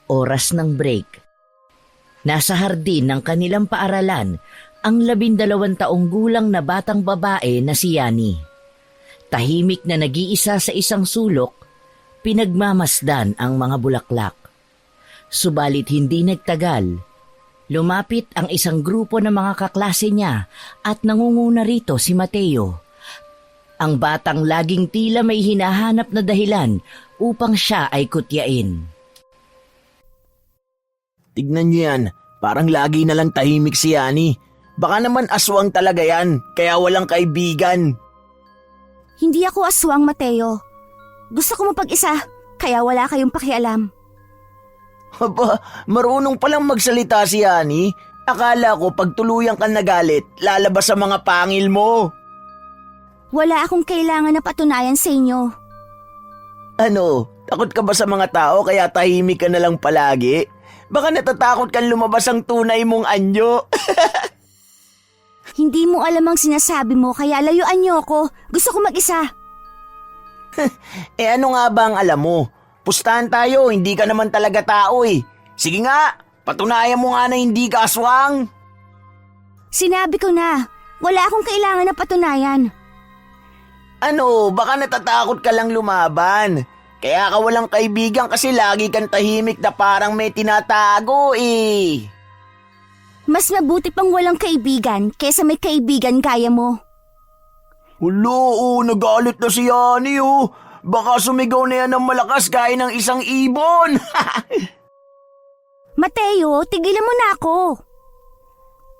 oras ng break. Nasa hardin ng kanilang paaralan ang 12 taong gulang na batang babae na si Yani. Tahimik na nag-iisa sa isang sulok, pinagmamasdan ang mga bulaklak. Subalit hindi nagtagal, lumapit ang isang grupo ng mga kaklase niya at nangunguna rito si Mateo. Ang batang laging tila may hinahanap na dahilan upang siya ay kutyain. Tignan niyo yan, parang lagi na lang tahimik si Yani. Baka naman aswang talaga yan, kaya walang kaibigan. Hindi ako aswang, Mateo. Gusto ko mapag-isa, kaya wala kayong pakialam. Aba, marunong palang magsalita si Yani. Akala ko pag tuluyan ka nagalit, lalabas sa mga pangil mo. Wala akong kailangan na patunayan sa inyo. Ano, takot ka ba sa mga tao kaya tahimik ka na lang palagi? Baka natatakot kang lumabas ang tunay mong anyo. Hindi mo alam ang sinasabi mo kaya layuan niyo ako. Gusto ko mag-isa. Ano nga ba ang alam mo? Pustahan tayo, hindi ka naman talaga tao eh. Sige nga, patunayan mo nga na hindi ka aswang. Sinabi ko na, wala akong kailangan na patunayan. Ano, baka natatakot ka lang lumaban. Kaya ka walang kaibigan kasi lagi kang tahimik na parang may tinatago eh. Mas mabuti pang walang kaibigan kaysa may kaibigan gaya mo. Hulo, nagalit na si Yani oh. Baka sumigaw na yan ng malakas gaya ng isang ibon. Mateo, tigilan mo na ako.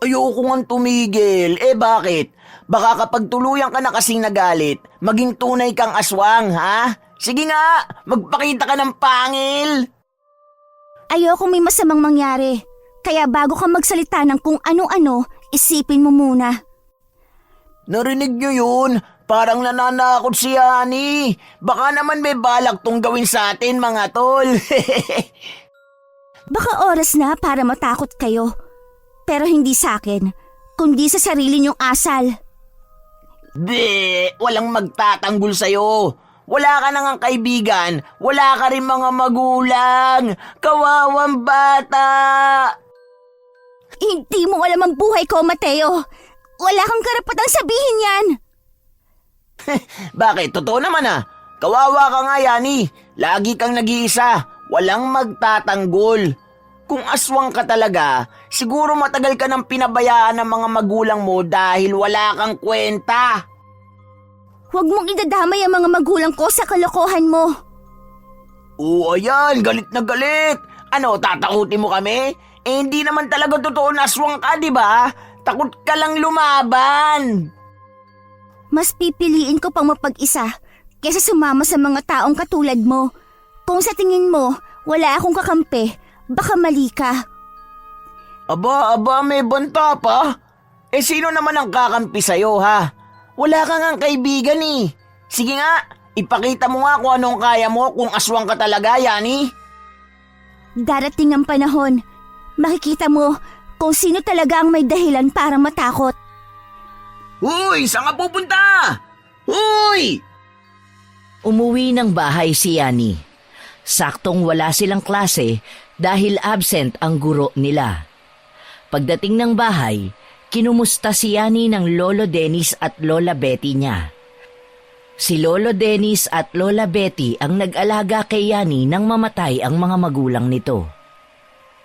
Ayoko nga tumigil. Bakit? Baka kapag tuluyan ka na kasing nagalit, maging tunay kang aswang, ha? Sige nga, magpakita ka ng pangil. Ayoko may masamang mangyari. Kaya bago ka magsalita ng kung ano-ano, isipin mo muna. Narinig niyo yun? Parang nananakot si Yani. Baka naman may balak tong gawin sa atin, mga tol. Baka oras na para matakot kayo. Pero hindi sa akin, kundi sa sarili niyong asal. Walang magtatanggol sa'yo. Wala ka na ngang kaibigan, wala ka rin mga magulang. Kawawang bata. Hindi mo alam ang buhay ko, Mateo. Wala kang karapatang sabihin yan. Bakit? Totoo naman ah. Kawawa ka nga, Yani. Lagi kang nag-iisa. Walang magtatanggol. Kung aswang ka talaga, siguro matagal ka nang pinabayaan ng mga magulang mo dahil wala kang kwenta. Huwag mong idadamay ang mga magulang ko sa kalokohan mo. Oo, ayan. Galit na galit. Ano, tatakutin mo kami? Hindi naman talaga totoo na aswang ka, di ba? Takot ka lang lumaban. Mas pipiliin ko pang mapag-isa kaysa sumama sa mga taong katulad mo. Kung sa tingin mo, wala akong kakampi, baka mali ka. Aba, may banta pa? Sino naman ang kakampi sa'yo, ha? Wala ka ngang kaibigan eh. Sige nga, ipakita mo nga kung anong kaya mo kung aswang ka talaga, Yani. Darating ang panahon. Makikita mo kung sino talaga ang may dahilan para matakot. Huy, saan ka pupunta? Huy! Umuwi ng bahay si Yani. Saktong wala silang klase dahil absent ang guro nila. Pagdating ng bahay, kinumusta si Yani ng Lolo Dennis at Lola Betty niya. Si Lolo Dennis at Lola Betty ang nag-alaga kay Yani nang mamatay ang mga magulang nito.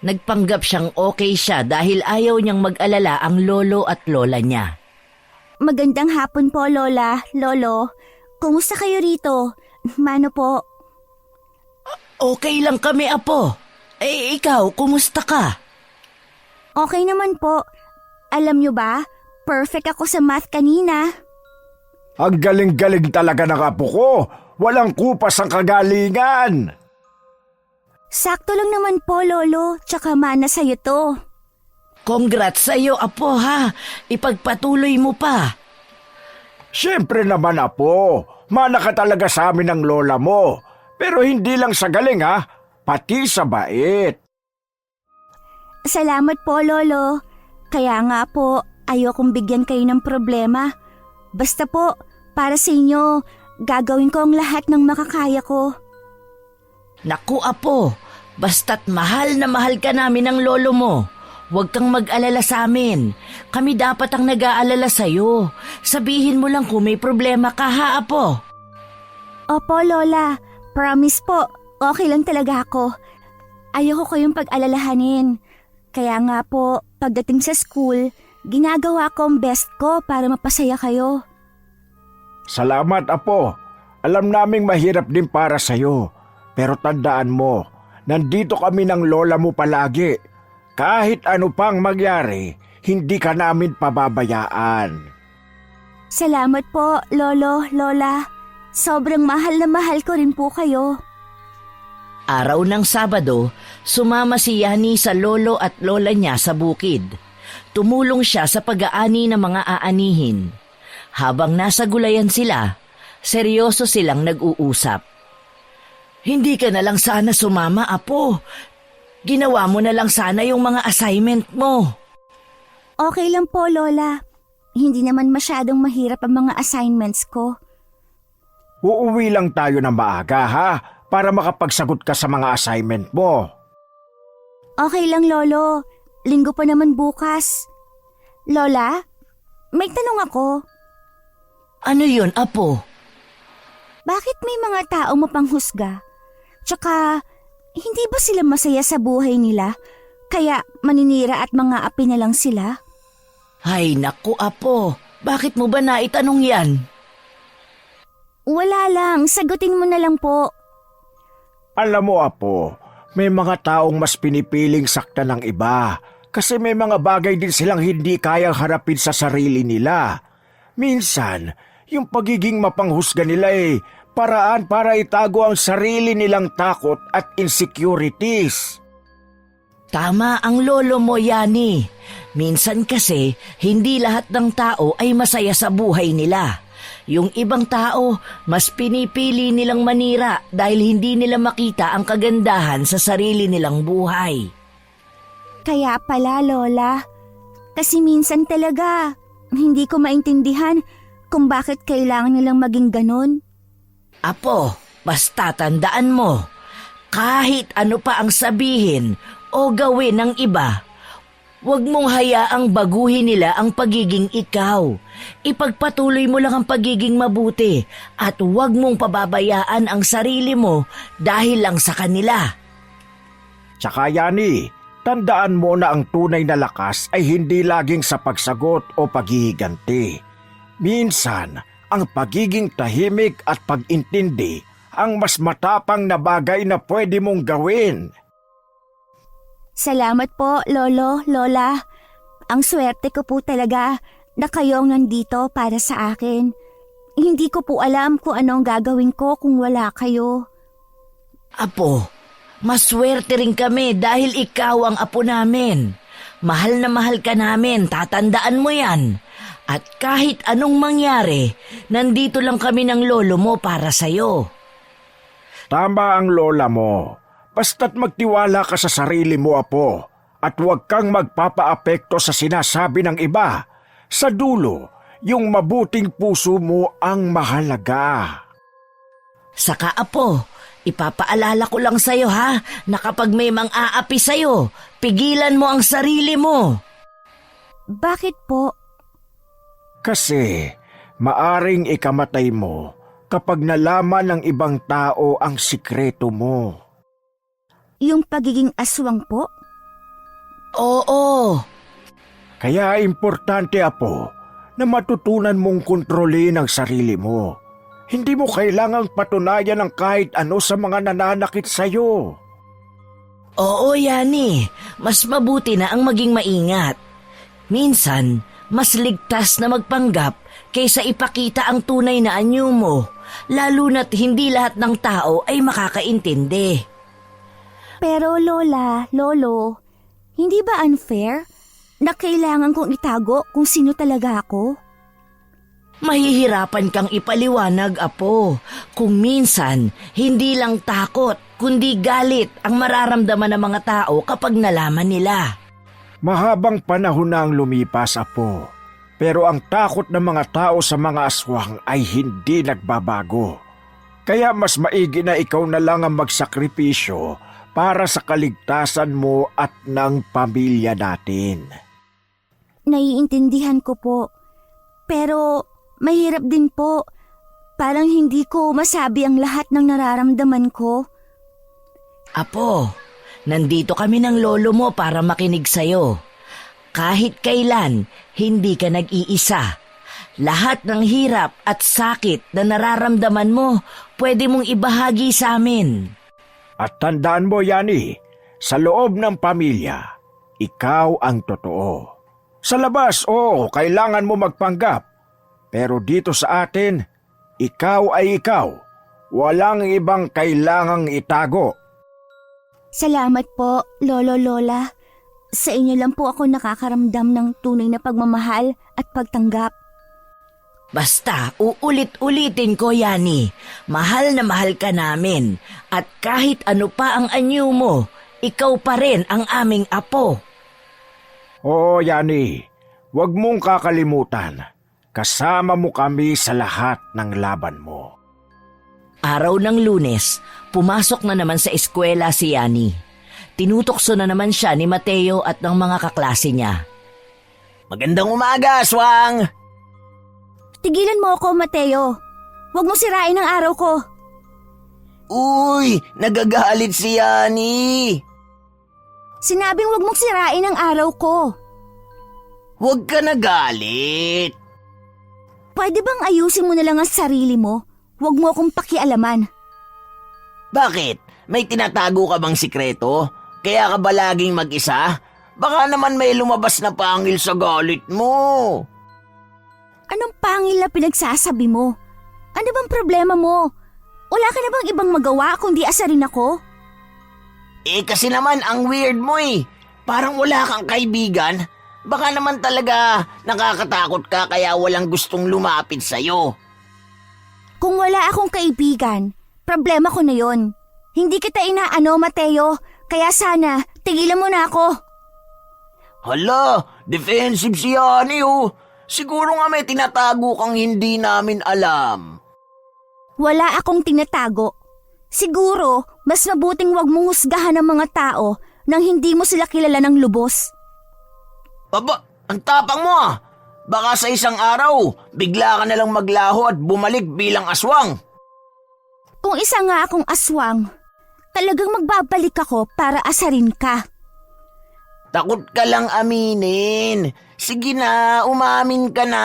Nagpanggap siyang okay siya dahil ayaw niyang mag-alala ang lolo at lola niya. Magandang hapon po, Lola, Lolo. Kumusta kayo rito? Mano po? Okay lang kami, Apo. Ikaw, kumusta ka? Okay naman po. Alam niyo ba, perfect ako sa math kanina. Ang galing-galing talaga ng apo ko. Walang kupas ang kagalingan. Sakto lang naman po, Lolo. Tsaka mana sa'yo to. Congrats sa'yo, Apo, ha. Ipagpatuloy mo pa. Siyempre naman, apo. Mana ka talaga sa amin ng lola mo. Pero hindi lang sa galing, ha. Pati sa bait. Salamat po, Lolo. Kaya nga po, ayokong bigyan kayo ng problema. Basta po, para sa inyo, gagawin ko ang lahat ng makakaya ko. Naku, Apo, Basta't mahal na mahal ka namin ng lolo mo. Huwag kang mag-alala sa amin. Kami dapat ang nag-aalala sa'yo. Sabihin mo lang kung may problema ka, ha, Apo? Opo, Lola. Promise po, okay lang talaga ako. Ayoko kayong pag-alalahanin. Kaya nga po, pagdating sa school, ginagawa ko ang best ko para mapasaya kayo. Salamat, Apo. Alam naming mahirap din para sa'yo. Pero tandaan mo, nandito kami ng lola mo palagi. Kahit ano pang magyari, hindi ka namin pababayaan. Salamat po, Lolo, Lola. Sobrang mahal na mahal ko rin po kayo. Araw ng Sabado, sumama si Yani sa lolo at lola niya sa bukid. Tumulong siya sa pag-aani ng mga aanihin. Habang nasa gulayan sila, seryoso silang nag-uusap. Hindi ka na lang sana sumama, Apo. Ginawa mo na lang sana yung mga assignment mo. Okay lang po, Lola. Hindi naman masyadong mahirap ang mga assignments ko. Uuwi lang tayo ng maaga, ha? Para makapagsagot ka sa mga assignment mo. Okay lang, Lolo. Linggo pa naman bukas. Lola, may tanong ako. Ano yun, Apo? Bakit may mga taong mapanghusga? Tsaka, hindi ba sila masaya sa buhay nila? Kaya maninira at mga api na lang sila? Ay, naku, Apo. Bakit mo ba naitanong yan? Wala lang, sagutin mo na lang po. Alam mo, Apo, may mga taong mas pinipiling sakta ng iba kasi may mga bagay din silang hindi kayang harapin sa sarili nila. Minsan, yung pagiging mapanghusga nila paraan para itago ang sarili nilang takot at insecurities. Tama ang lolo mo, Yani. Minsan kasi, hindi lahat ng tao ay masaya sa buhay nila. Yung ibang tao, mas pinipili nilang manira dahil hindi nila makita ang kagandahan sa sarili nilang buhay. Kaya pala, Lola. Kasi minsan talaga, hindi ko maintindihan kung bakit kailangan nilang maging ganun. Apo, basta tandaan mo, kahit ano pa ang sabihin o gawin ng iba, huwag mong hayaang baguhin nila ang pagiging ikaw. Ipagpatuloy mo lang ang pagiging mabuti at huwag mong pababayaan ang sarili mo dahil lang sa kanila. Tsaka Yani, tandaan mo na ang tunay na lakas ay hindi laging sa pagsagot o paghihiganti. Minsan, ang pagiging tahimik at pag-intindi ang mas matapang na bagay na pwede mong gawin. Salamat po, Lolo, Lola. Ang swerte ko po talaga na kayo ang nandito para sa akin. Hindi ko po alam kung anong gagawin ko kung wala kayo. Apo, maswerte rin kami dahil ikaw ang apo namin. Mahal na mahal ka namin, tatandaan mo yan. At kahit anong mangyari, nandito lang kami ng lolo mo para sa'yo. Tama ang lola mo. Basta't magtiwala ka sa sarili mo, Apo. At huwag kang magpapaapekto sa sinasabi ng iba. Sa dulo, yung mabuting puso mo ang mahalaga. Saka Apo, ipapaalala ko lang sa'yo ha, na kapag may mang-aapi sa'yo, pigilan mo ang sarili mo. Bakit po? Kasi maaring ikamatay mo kapag nalaman ng ibang tao ang sikreto mo. Yung pagiging aswang po? Oo. Kaya importante, Apo, na matutunan mong kontrolin ang sarili mo. Hindi mo kailangang patunayan ng kahit ano sa mga nananakit sa'yo. Oo, Yani. Mas mabuti na ang maging maingat. Minsan, mas ligtas na magpanggap kaysa ipakita ang tunay na anyo mo, lalo na't hindi lahat ng tao ay makakaintindi. Pero Lola, Lolo, hindi ba unfair na kailangan kong itago kung sino talaga ako? Mahihirapan kang ipaliwanag, Apo. Kung minsan, hindi lang takot, kundi galit ang mararamdaman ng mga tao kapag nalaman nila. Mahabang panahon na ang lumipas, Apo. Pero ang takot ng mga tao sa mga aswang ay hindi nagbabago. Kaya mas maigi na ikaw na lang ang magsakripisyo para sa kaligtasan mo at ng pamilya natin. Naiintindihan ko po. Pero mahirap din po. Parang hindi ko masabi ang lahat ng nararamdaman ko. Apo, nandito kami ng lolo mo para makinig sa'yo. Kahit kailan, hindi ka nag-iisa. Lahat ng hirap at sakit na nararamdaman mo, pwede mong ibahagi sa amin. At tandaan mo, Yani, sa loob ng pamilya, ikaw ang totoo. Sa labas, oo, kailangan mo magpanggap. Pero dito sa atin, ikaw ay ikaw. Walang ibang kailangang itago. Salamat po, Lolo Lola. Sa inyo lang po ako nakakaramdam ng tunay na pagmamahal at pagtanggap. Basta, uulit-ulitin ko, Yani. Mahal na mahal ka namin. At kahit ano pa ang anyo mo, ikaw pa rin ang aming apo. Oo, Yani, huwag mong kakalimutan. Kasama mo kami sa lahat ng laban mo. Araw ng Lunes, pumasok na naman sa eskwela si Yani. Tinutokso na naman siya ni Mateo at ng mga kaklase niya. Magandang umaga, Aswang! Tigilan mo ako, Mateo. Huwag mo sirain ang araw ko. Uy, nagagalit si Yani. Sinabing huwag mong sirain ang araw ko. Huwag ka nagalit. Pwede bang ayusin mo na lang ang sarili mo? Huwag mo akong pakialaman. Bakit? May tinatago ka bang sikreto? Kaya ka ba laging mag-isa? Baka naman may lumabas na pangil sa galit mo. Anong pangil na pinagsasabi mo? Ano bang problema mo? Wala ka na bang ibang magawa kundi asarin ako? Kasi naman ang weird mo eh. Parang wala kang kaibigan. Baka naman talaga nakakatakot ka kaya walang gustong lumapit sa'yo. Kung wala akong kaibigan, problema ko na yon. Hindi kita inaano, Mateo. Kaya sana, tigilan mo na ako. Hala, defensive si Yani oh. Siguro nga may tinatago kang hindi namin alam. Wala akong tinatago. Siguro, mas mabuting wag mong husgahan ng mga tao nang hindi mo sila kilala ng lubos. Aba, ang tapang mo ah. Baka sa isang araw, bigla ka nalang maglaho at bumalik bilang aswang. Kung isa nga akong aswang, talagang magbabalik ako para asarin ka. Takot ka lang aminin. Sige na, umamin ka na.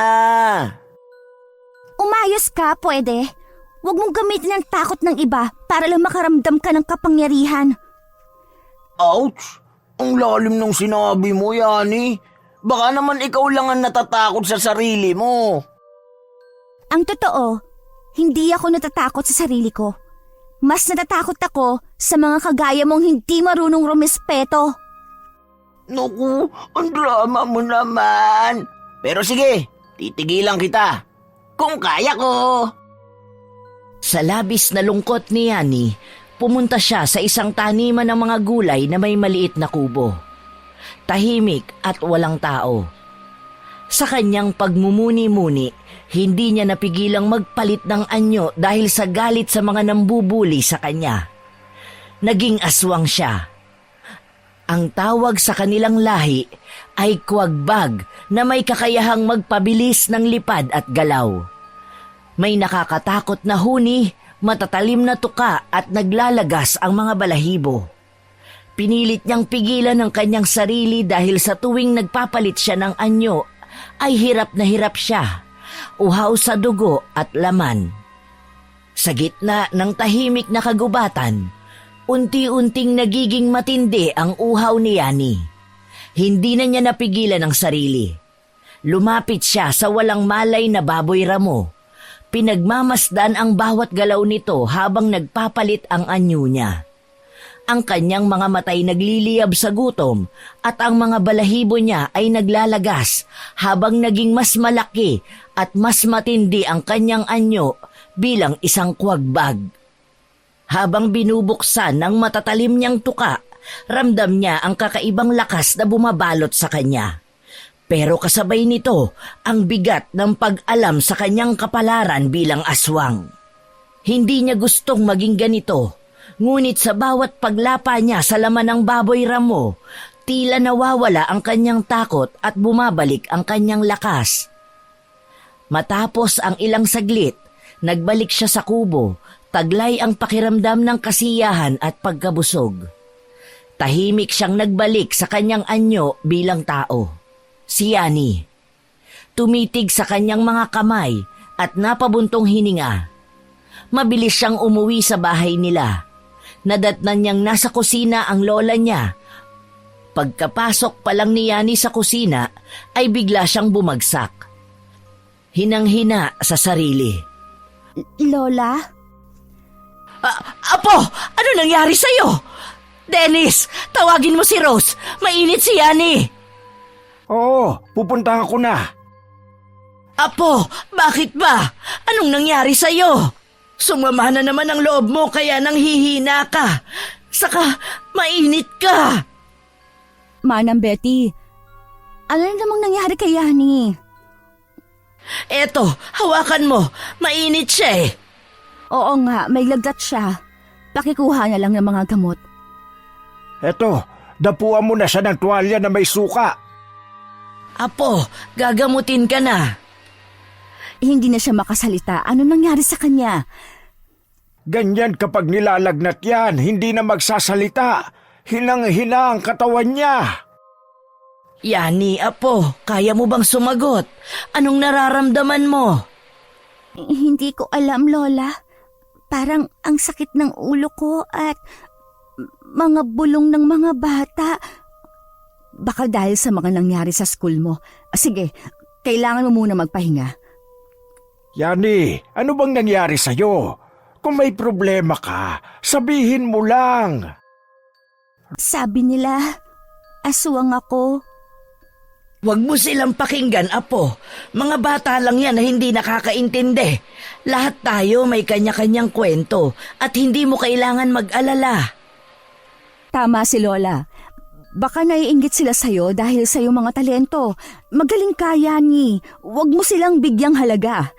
Umayos ka, pwede. Huwag mong gamitin ang takot ng iba para lang makaramdam ka ng kapangyarihan. Ouch! Ang lalim ng sinabi mo, Yani. Baka naman ikaw lang ang natatakot sa sarili mo. Ang totoo, hindi ako natatakot sa sarili ko. Mas natatakot ako sa mga kagaya mong hindi marunong rumespeto. Naku, ang drama mo naman. Pero sige, titigilan kita. Kung kaya ko. Sa labis na lungkot ni Yani, pumunta siya sa isang taniman ng mga gulay na may maliit na kubo. Tahimik at walang tao. Sa kanyang pagmumuni-muni, hindi niya napigilang magpalit ng anyo dahil sa galit sa mga nambubuli sa kanya. Naging aswang siya. Ang tawag sa kanilang lahi ay kuwagbag na may kakayahang magpabilis ng lipad at galaw. May nakakatakot na huni, matatalim na tuka at naglalagas ang mga balahibo. Pinilit niyang pigilan ang kanyang sarili dahil sa tuwing nagpapalit siya ng anyo ay hirap na hirap siya, uhaw sa dugo at laman. Sa gitna ng tahimik na kagubatan, unti-unting nagiging matindi ang uhaw ni Yani. Hindi na niya napigilan ang sarili. Lumapit siya sa walang malay na baboy ramo. Pinagmamasdan ang bawat galaw nito habang nagpapalit ang anyo niya. Ang kanyang mga matay nagliliyab sa gutom at ang mga balahibo niya ay naglalagas habang naging mas malaki at mas matindi ang kanyang anyo bilang isang kuwagbag. Habang binubuksan ng matatalim niyang tuka, ramdam niya ang kakaibang lakas na bumabalot sa kanya. Pero kasabay nito ang bigat ng pag-alam sa kanyang kapalaran bilang aswang. Hindi niya gustong maging ganito. Ngunit sa bawat paglapa niya sa laman ng baboy ramo, tila nawawala ang kanyang takot at bumabalik ang kanyang lakas. Matapos ang ilang saglit, nagbalik siya sa kubo, taglay ang pakiramdam ng kasiyahan at pagkabusog. Tahimik siyang nagbalik sa kanyang anyo bilang tao. Si Yani. Tumitig sa kanyang mga kamay at napabuntong hininga. Mabilis siyang umuwi sa bahay nila. Nadatnan niyang nasa kusina ang lola niya. Pagkapasok pa lang ni Yani sa kusina ay bigla siyang bumagsak. Hinang-hina sa sarili. Lola? Apo, ano nangyari sa'yo? Dennis, tawagin mo si Rose. Mainit si Yani. Oo, pupuntahan ko na. Apo, bakit ba? Anong nangyari sa'yo? Sumama na naman ang loob mo kaya nanghihina ka. Saka mainit ka. Manang Betty, ano na namang nangyari kay Yani? Eto, hawakan mo. Mainit siya eh. Oo nga, may lagnat siya. Pakikuha na lang ng mga gamot. Eto, dapuan mo na siya ng tuwalya na may suka. Apo, gagamutin ka na. Hindi na siya makasalita. Ano nangyari sa kanya? Ganyan kapag nilalagnat yan, hindi na magsasalita. Hinang-hina ang katawan niya. Yani, Apo, kaya mo bang sumagot? Anong nararamdaman mo? Hindi ko alam, Lola. Parang ang sakit ng ulo ko at mga bulong ng mga bata. Baka dahil sa mga nangyari sa school mo. Sige, kailangan mo muna magpahinga. Yani, ano bang nangyari sa'yo? Kung may problema ka, sabihin mo lang. Sabi nila, aswang ako. Huwag mo silang pakinggan, Apo. Mga bata lang yan na hindi nakakaintindi. Lahat tayo may kanya-kanyang kwento at hindi mo kailangan mag-alala. Tama si Lola. Baka naiinggit sila sa'yo dahil sa iyong mga talento. Magaling ka, Yani. Huwag mo silang bigyang halaga.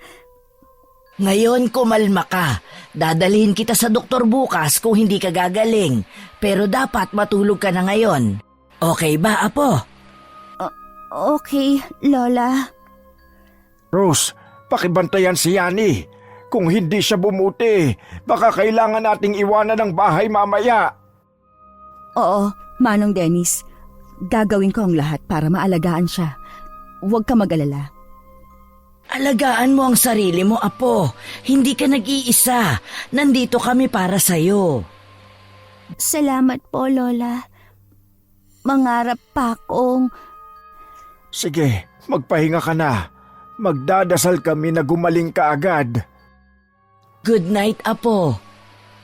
Ngayon kumalma ka. Dadalhin kita sa doktor bukas kung hindi ka gagaling. Pero dapat matulog ka na ngayon. Okay ba, Apo? Okay, Lola. Rose, pakibantayan si Yani. Kung hindi siya bumuti, baka kailangan nating iwanan ng bahay mamaya. Oo, Manong Dennis. Gagawin ko ang lahat para maalagaan siya. Huwag ka mag-alala. Alagaan mo ang sarili mo, Apo. Hindi ka nag-iisa. Nandito kami para sa'yo. Salamat po, Lola. Mangarap pa akong... Sige, magpahinga ka na. Magdadasal kami na gumaling ka agad. Good night, Apo.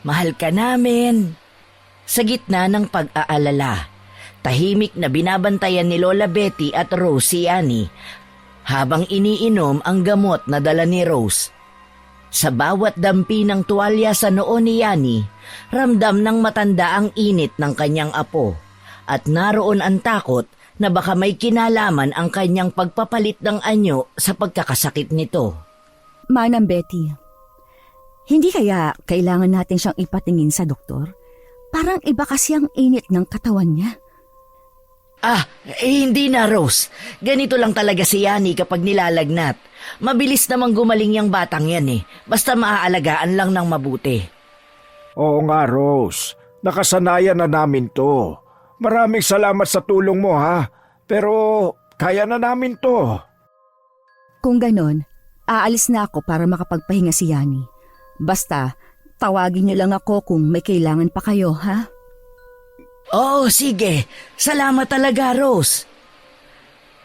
Mahal ka namin. Sa gitna ng pag-aalala, tahimik na binabantayan ni Lola Betty at Rose si Yani habang iniinom ang gamot na dala ni Rose. Sa bawat dampi ng tuwalya sa noo ni Yani, ramdam ng matanda ang init ng kanyang apo at naroon ang takot na baka may kinalaman ang kanyang pagpapalit ng anyo sa pagkakasakit nito. Manang Betty, hindi kaya kailangan natin siyang ipatingin sa doktor? Parang iba kasi ang init ng katawan niya. Hindi na, Rose. Ganito lang talaga si Yani kapag nilalagnat. Mabilis namang gumaling yung batang yan eh. Basta maaalagaan lang ng mabuti. Oo nga, Rose. Nakasanayan na namin to. Maraming salamat sa tulong mo, ha? Pero kaya na namin to. Kung ganon, aalis na ako para makapagpahinga si Yani. Basta, tawagin niyo lang ako kung may kailangan pa kayo, ha? Oo, sige. Salamat talaga, Rose.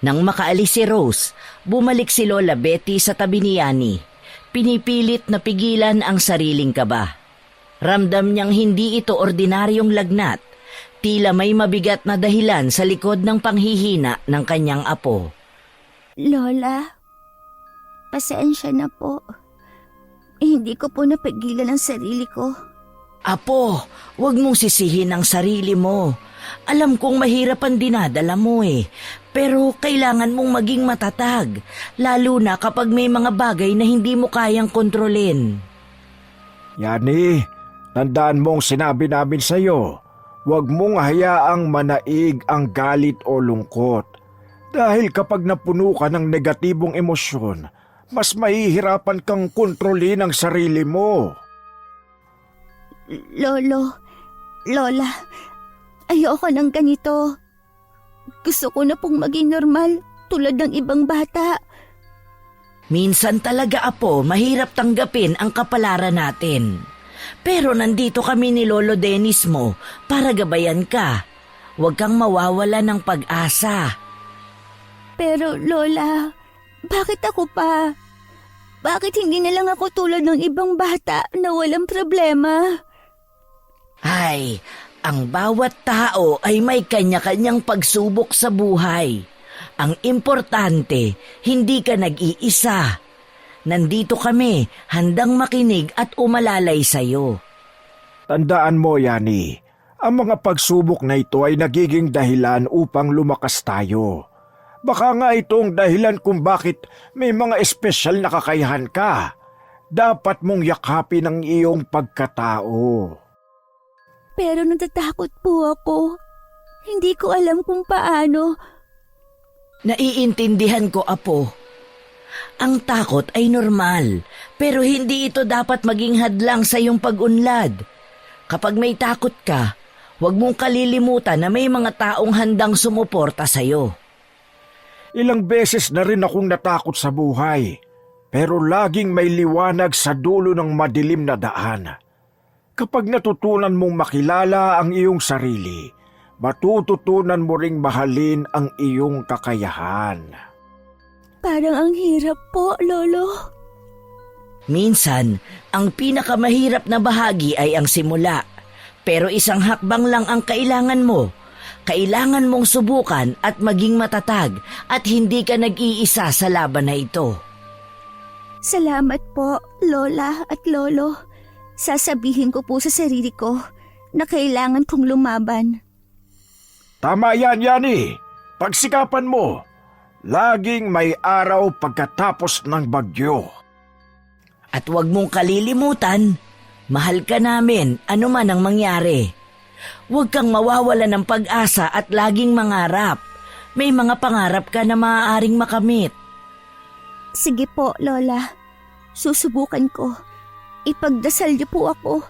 Nang makaalis si Rose, bumalik si Lola Betty sa tabi ni Yani. Pinipilit na pigilan ang sariling kaba. Ramdam niyang hindi ito ordinaryong lagnat. Tila may mabigat na dahilan sa likod ng panghihina ng kanyang apo. Lola, pasensya na po. Hindi ko po napigilan ang sarili ko. Apo, huwag mong sisihin ang sarili mo. Alam kong mahirap ang dinadala mo eh. Pero kailangan mong maging matatag. Lalo na kapag may mga bagay na hindi mo kayang kontrolin. Yani, Tandaan mong sinabi namin sa iyo, huwag mong hayaang manaig ang galit o lungkot. Dahil kapag napuno ka ng negatibong emosyon, mas mahihirapan kang kontrolin ang sarili mo. Lola, ayoko ng ganito. Gusto ko na pong maging normal tulad ng ibang bata. Minsan talaga, Apo, mahirap tanggapin ang kapalaran natin. Pero nandito kami ni Lolo Dennis mo para gabayan ka. Huwag kang mawawala ng pag-asa. Pero Lola, bakit ako pa? Bakit hindi na lang ako tulad ng ibang bata na walang problema? Ay, ang bawat tao ay may kanya-kanyang pagsubok sa buhay. Ang importante, hindi ka nag-iisa. Nandito kami, handang makinig at umalalay sa'yo. Tandaan mo, Yani, ang mga pagsubok na ito ay nagiging dahilan upang lumakas tayo. Baka nga itong dahilan kung bakit may mga espesyal na kakayahan ka. Dapat mong yakapin ang iyong pagkatao. Pero natatakot po ako. Hindi ko alam kung paano. Naiintindihan ko, Apo. Ang takot ay normal, pero hindi ito dapat maging hadlang sa iyong pag-unlad. Kapag may takot ka, huwag mong kalilimutan na may mga taong handang sumuporta sa iyo. Ilang beses na rin akong natakot sa buhay, pero laging may liwanag sa dulo ng madilim na daan. Kapag natutunan mong makilala ang iyong sarili, matututunan mo ring mahalin ang iyong kakayahan. Parang ang hirap po, Lolo. Minsan, ang pinakamahirap na bahagi ay ang simula. Pero isang hakbang lang ang kailangan mo. Kailangan mong subukan at maging matatag at hindi ka nag-iisa sa laban na ito. Salamat po, Lola at Lolo. Sasabihin ko po sa sarili ko na kailangan kong lumaban. Tama yan, Yani. Pagsikapan mo. Laging may araw pagkatapos ng bagyo. At huwag mong kalilimutan, mahal ka namin anuman ang mangyari. Huwag kang mawawala ng pag-asa at laging mangarap. May mga pangarap ka na maaaring makamit. Sige po, Lola. Susubukan ko. Ipagdasal niyo po ako.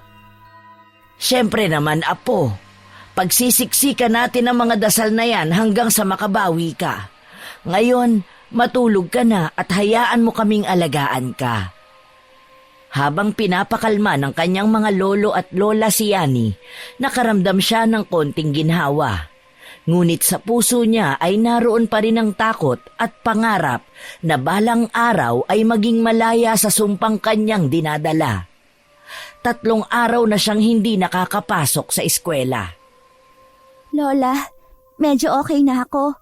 Siyempre naman, Apo. Pagsisiksikan natin ang mga dasal na yan hanggang sa makabawi ka. Ngayon, matulog ka na at hayaan mo kaming alagaan ka. Habang pinapakalma ng kanyang mga lolo at lola si Yani, nakaramdam siya ng konting ginhawa. Ngunit sa puso niya ay naroon pa rin ang takot at pangarap na balang araw ay maging malaya sa sumpang kanyang dinadala. 3 araw na siyang hindi nakakapasok sa eskwela. Lola, medyo okay na ako.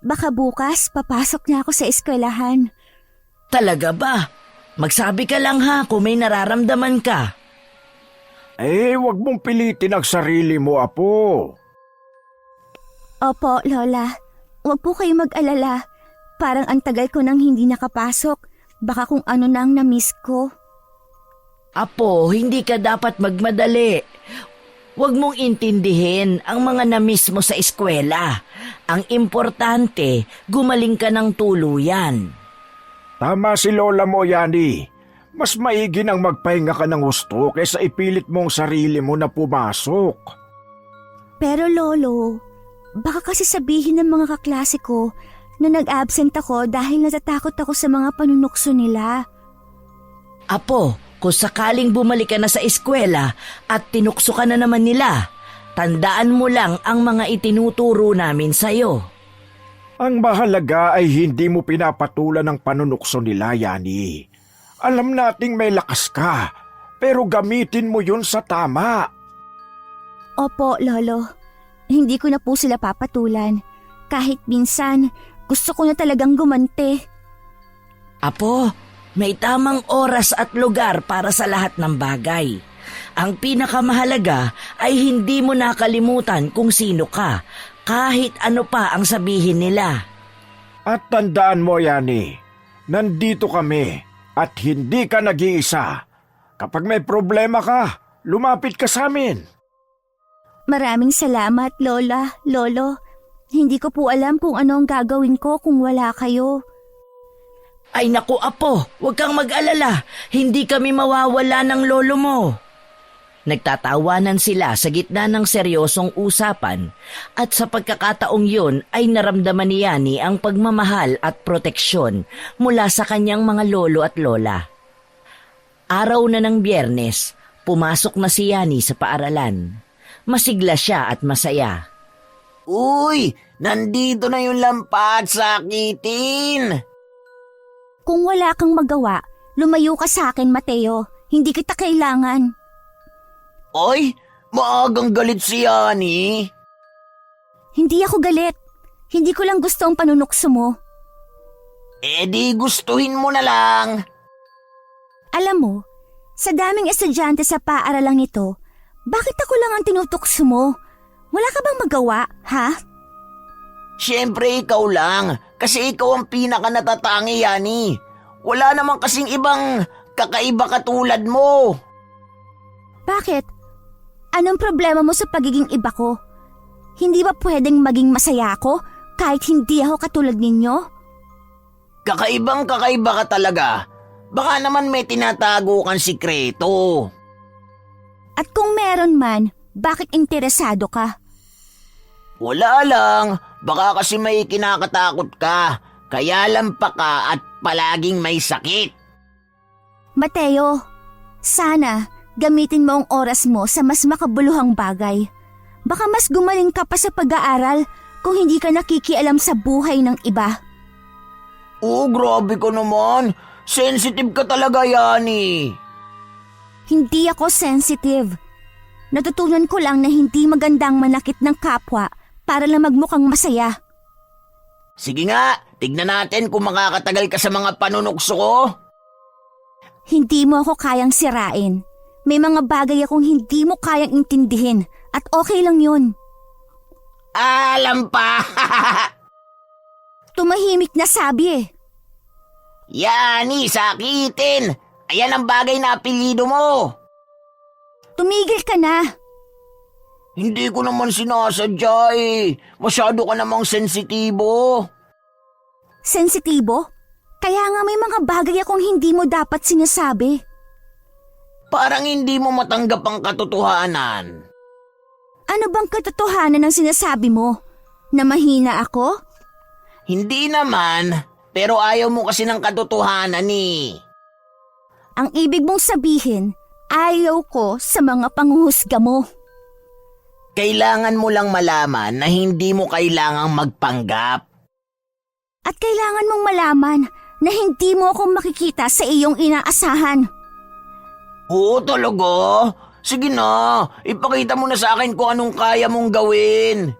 Baka bukas papasok na ako sa eskwelahan. Talaga ba? Magsabi ka lang ha kung may nararamdaman ka. Huwag mong pilitin ang sarili mo, Apo. Opo, Lola. Huwag po kayo mag-alala. Parang ang tagal ko nang hindi nakapasok. Baka kung ano nang na-miss ko. Apo, hindi ka dapat magmadali. Huwag mong intindihin ang mga na-miss mo sa eskwela. Ang importante, gumaling ka ng tuluyan. Tama si Lola mo, Yani. Mas maigi nang magpahinga ka ng gusto kaysa ipilit mong sarili mo na pumasok. Pero Lolo, baka kasi sabihin ng mga kaklase ko na nag-absent ako dahil natatakot ako sa mga panunukso nila. Apo, kung sakaling bumalik ka na sa eskwela at tinukso ka na naman nila, tandaan mo lang ang mga itinuturo namin sa'yo. Ang mahalaga ay hindi mo pinapatulan ng panunukso nila, Yani. Alam nating may lakas ka, pero gamitin mo yun sa tama. Opo, Lolo. Hindi ko na po sila papatulan. Kahit minsan, gusto ko na talagang gumanti. Apo, may tamang oras at lugar para sa lahat ng bagay. Ang pinakamahalaga ay hindi mo nakalimutan kung sino ka, kahit ano pa ang sabihin nila. At tandaan mo, Yani, nandito kami at hindi ka nag-iisa. Kapag may problema ka, lumapit ka sa amin. Maraming salamat, Lola, Lolo. Hindi ko po alam kung ano ang gagawin ko kung wala kayo. Ay naku apo, huwag kang mag-alala. Hindi kami mawawala ng lolo mo. Nagtatawanan sila sa gitna ng seryosong usapan at sa pagkakataong yun ay naramdaman ni Yani ang pagmamahal at proteksyon mula sa kanyang mga lolo at lola. Araw na ng Biyernes, pumasok na si Yani sa paaralan. Masigla siya at masaya. Uy, nandito na yung lampat sa akitin. Kung wala kang magawa, lumayo ka sa akin, Mateo. Hindi kita kailangan. Oy, maagang galit si Yani. Hindi ako galit. Hindi ko lang gusto ang panunukso mo. Di gustuhin mo na lang. Alam mo, sa daming estudyante sa paaralang ito, bakit ako lang ang tinutukso mo? Wala ka bang magawa, ha? Siyempre ikaw lang, kasi ikaw ang pinaka natatangi, Yani. Wala namang kasing ibang kakaiba katulad mo. Bakit? Anong problema mo sa pagiging iba ko? Hindi ba pwedeng maging masaya ako kahit hindi ako katulad ninyo? Kakaibang kakaiba ka talaga. Baka naman may tinatago kang sikreto. At kung meron man, bakit interesado ka? Wala lang, baka kasi may kinakatakot ka. Kaya lampa ka at palaging may sakit. Mateo, sana gamitin mo ang oras mo sa mas makabuluhang bagay. Baka mas gumaling ka pa sa pag-aaral kung hindi ka nakikialam sa buhay ng iba. Grabe ka naman. Sensitive ka talaga, Yani. Hindi ako sensitive. Natutunan ko lang na hindi magandang manakit ng kapwa para lang magmukhang masaya. Sige nga, tignan natin kung makakatagal ka sa mga panunukso ko. Hindi mo ako kayang sirain. May mga bagay akong hindi mo kayang intindihin at okay lang yun. Alam pa! Tumahimik na sabi eh. Yani, sakitin! Ayan ang bagay na apelyido mo. Tumigil ka na. Hindi ko naman sinasadya eh. Masyado ka namang sensitibo. Sensitibo? Kaya nga may mga bagay akong hindi mo dapat sinasabi. Parang hindi mo matanggap ang katotohanan. Ano bang katotohanan ng sinasabi mo? Na mahina ako? Hindi naman, pero ayaw mo kasi ng katotohanan eh. Ang ibig mong sabihin, ayaw ko sa mga panghuhusga mo. Kailangan mo lang malaman na hindi mo kailangang magpanggap. At kailangan mong malaman na hindi mo ako makikita sa iyong inaasahan. Oo talaga? Sige na, ipakita mo na sa akin kung anong kaya mong gawin.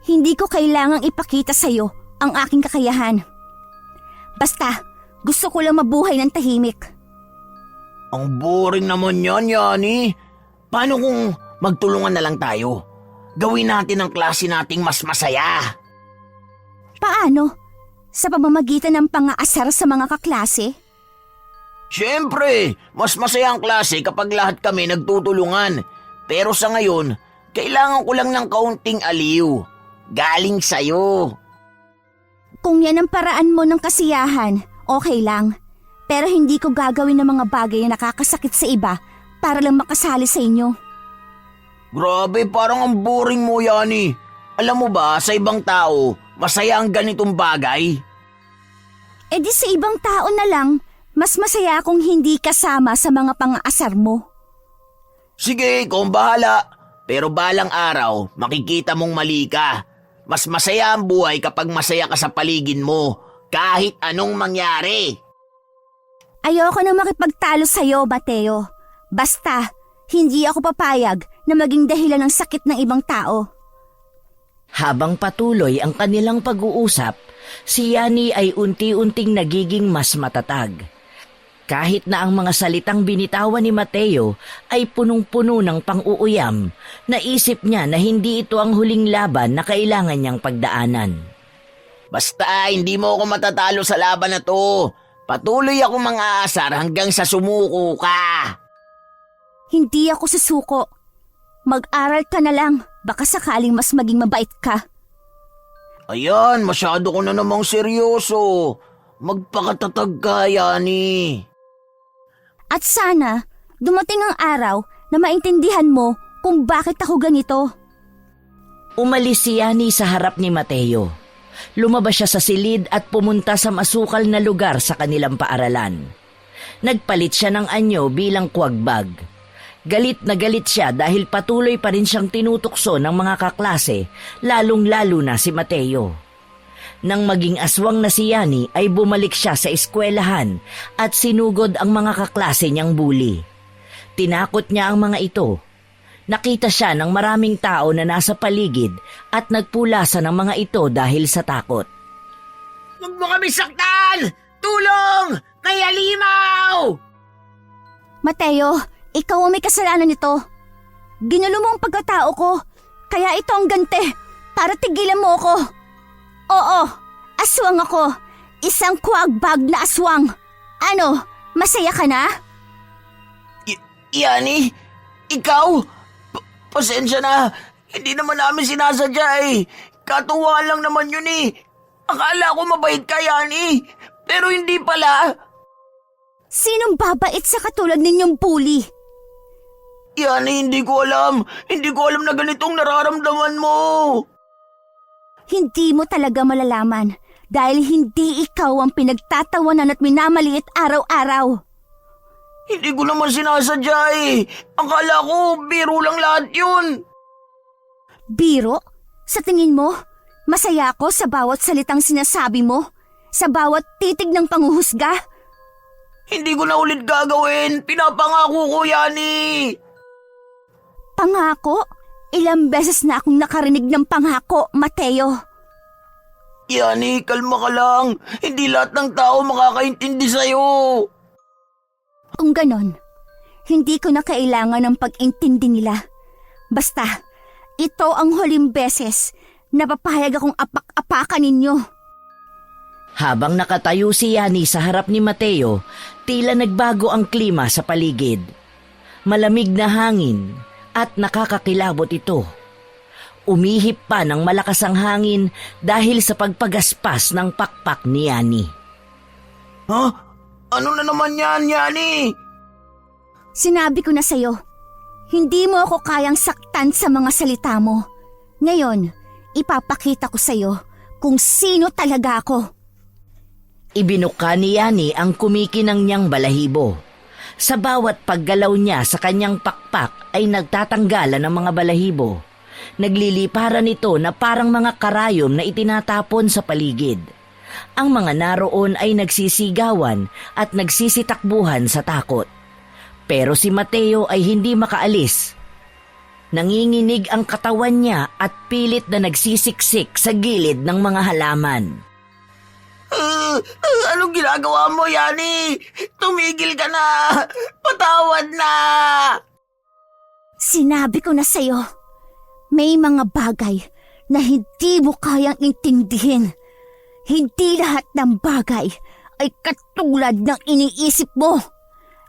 Hindi ko kailangang ipakita sa iyo ang aking kakayahan. Basta, gusto ko lang mabuhay ng tahimik. Ang boring naman yan, Yani. Paano kung magtulungan na lang tayo? Gawin natin ang klase nating mas masaya. Paano? Sa pamamagitan ng pang-aasar sa mga kaklase? Siyempre, mas masaya ang klase kapag lahat kami nagtutulungan. Pero sa ngayon, kailangan ko lang ng kaunting aliw. Galing sa'yo. Kung yan ang paraan mo ng kasiyahan, okay lang. Pero hindi ko gagawin ng mga bagay na nakakasakit sa iba para lang makasali sa inyo. Grabe, parang ang boring mo, Yani. Alam mo ba, sa ibang tao, masaya ang ganitong bagay. E di sa ibang tao na lang, mas masaya akong hindi kasama sa mga pang-aasar mo. Sige, ikaw ang bahala. Pero balang araw, makikita mong mali ka. Mas masaya ang buhay kapag masaya ka sa paligid mo, kahit anong mangyari. Ayoko na makipagtalo sa'yo, Mateo. Basta, hindi ako papayag na maging dahilan ng sakit ng ibang tao. Habang patuloy ang kanilang pag-uusap, si Yani ay unti-unting nagiging mas matatag. Kahit na ang mga salitang binitawan ni Mateo ay punong-puno ng pang-uuyam, naisip niya na hindi ito ang huling laban na kailangan niyang pagdaanan. Basta hindi mo ako matatalo sa laban na to. Patuloy ako mang-aasar hanggang sa sumuko ka. Hindi ako susuko. Mag-aral ka na lang, baka sakaling mas maging mabait ka. Ayan, masyado ko na namang seryoso. Magpakatatag ka, Yani. At sana, dumating ang araw na maintindihan mo kung bakit ako ganito. Umalis si Yani sa harap ni Mateo. Lumabas siya sa silid at pumunta sa masukal na lugar sa kanilang paaralan. Nagpalit siya ng anyo bilang kuwagbag. Galit na galit siya dahil patuloy pa rin siyang tinutukso ng mga kaklase, lalong-lalo na si Mateo. Nang maging aswang na si Yani ay bumalik siya sa eskwelahan at sinugod ang mga kaklase niyang bully. Tinakot niya ang mga ito. Nakita siya ng maraming tao na nasa paligid at nagpulasa ng mga ito dahil sa takot. Huwag mo kami saktan! Tulong! May halimaw! Mateo, ikaw ang may kasalanan nito. Ginulo mo ang pagkatao ko, kaya ito ang ganti para tigilan mo ako. Oo, aswang ako. Isang kuwagbag na aswang. Ano, masaya ka na? Yani, ikaw? Pasensya na. Hindi naman namin sinasadya eh. Katuwa lang naman yun eh. Akala ko mabait ka, Yani. Pero hindi pala. Sinong babait sa katulad ninyong bully? Yani, hindi ko alam. Hindi ko alam na ganitong nararamdaman mo. Hindi mo talaga malalaman dahil hindi ikaw ang pinagtatawanan at minamaliit araw-araw. Hindi ko naman sinasadya eh. Akala ko biro lang lahat yun. Biro? Sa tingin mo, masaya ako sa bawat salitang sinasabi mo? Sa bawat titig ng panghuhusga? Hindi ko na ulit gagawin. Pinapangako ko, Yani. Pangako? Ilang beses na akong nakarinig ng pangako, Mateo. Yani, kalma ka lang. Hindi lahat ng tao makakaintindi sa'yo. Kung ganon, hindi ko na kailangan ng pag-intindi nila. Basta, ito ang huling beses na papayag akong apak-apakan ninyo. Habang nakatayo si Yani sa harap ni Mateo, tila nagbago ang klima sa paligid. Malamig na hangin at nakakakilabot ito. Umihip pa ng malakas ang hangin dahil sa pagpagaspas ng pakpak ni Yani. Ha? Ano na naman yan, Yani? Sinabi ko na sa'yo, hindi mo ako kayang saktan sa mga salita mo. Ngayon, ipapakita ko sa'yo kung sino talaga ako. Ibinuka ni Yani ang kumikinang niyang balahibo. Sa bawat paggalaw niya sa kanyang pakpak ay nagtatanggalan ng mga balahibo. Nagliliparan ito na parang mga karayom na itinatapon sa paligid. Ang mga naroon ay nagsisigawan at nagsisitakbuhan sa takot. Pero si Mateo ay hindi makaalis. Nanginginig ang katawan niya at pilit na nagsisiksik sa gilid ng mga halaman. Anong ginagawa mo, Yani? Tumigil ka na! Patawad na! Sinabi ko na sa'yo, may mga bagay na hindi mo kayang intindihin. Hindi lahat ng bagay ay katulad ng iniisip mo.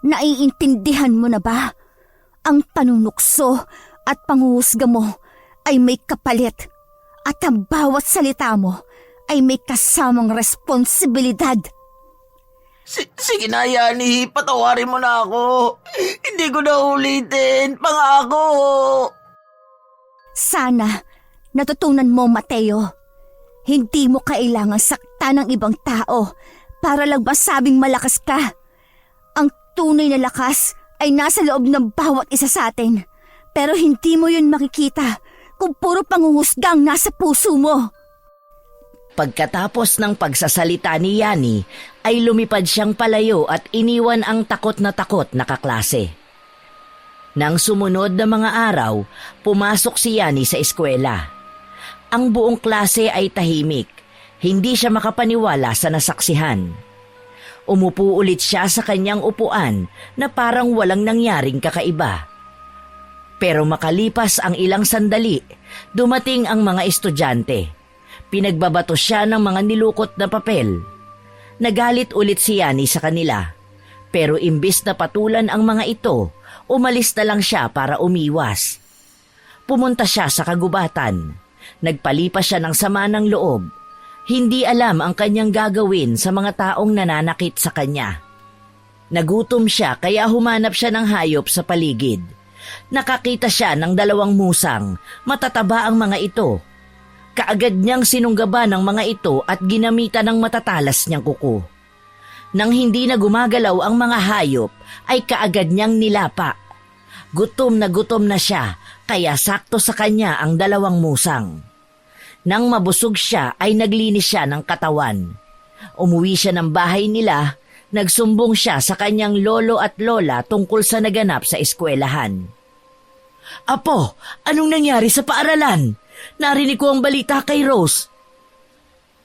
Naiintindihan mo na ba? Ang panunukso at panghuhusga mo ay may kapalit at ang bawat salita mo ay may kasamang responsibilidad. Sige na, Yani. Patawarin mo na ako. Hindi ko na ulitin. Pangako. Sana natutunan mo, Mateo. Hindi mo kailangang saktan ng ibang tao para lang masabing malakas ka. Ang tunay na lakas ay nasa loob ng bawat isa sa atin. Pero hindi mo yun makikita kung puro panghuhusgang nasa puso mo. Pagkatapos ng pagsasalita ni Yani, ay lumipad siyang palayo at iniwan ang takot na kaklase. Nang sumunod na mga araw, pumasok si Yani sa eskwela. Ang buong klase ay tahimik. Hindi siya makapaniwala sa nasaksihan. Umupo ulit siya sa kanyang upuan na parang walang nangyaring kakaiba. Pero makalipas ang ilang sandali, dumating ang mga estudyante. Pinagbabato siya ng mga nilukot na papel. Nagalit ulit si Yani sa kanila. Pero imbis na patulan ang mga ito, Umalis na lang siya para umiwas. Pumunta siya sa kagubatan. Nagpalipas siya ng sama ng loob. Hindi alam ang kanyang gagawin sa mga taong nananakit sa kanya. Nagutom siya kaya humanap siya ng hayop sa paligid. Nakakita siya ng 2 musang, matataba ang mga ito. Kaagad niyang sinunggaba ng mga ito at ginamitan ng matatalas niyang kuko. Nang hindi na gumagalaw ang mga hayop, ay kaagad niyang nilapa. Gutom na siya, kaya sakto sa kanya ang 2 musang. Nang mabusog siya ay naglinis siya ng katawan. Umuwi siya ng bahay nila, nagsumbong siya sa kanyang lolo at lola tungkol sa naganap sa eskwelahan. Apo, anong nangyari sa paaralan? Narinig ko ang balita kay Rose.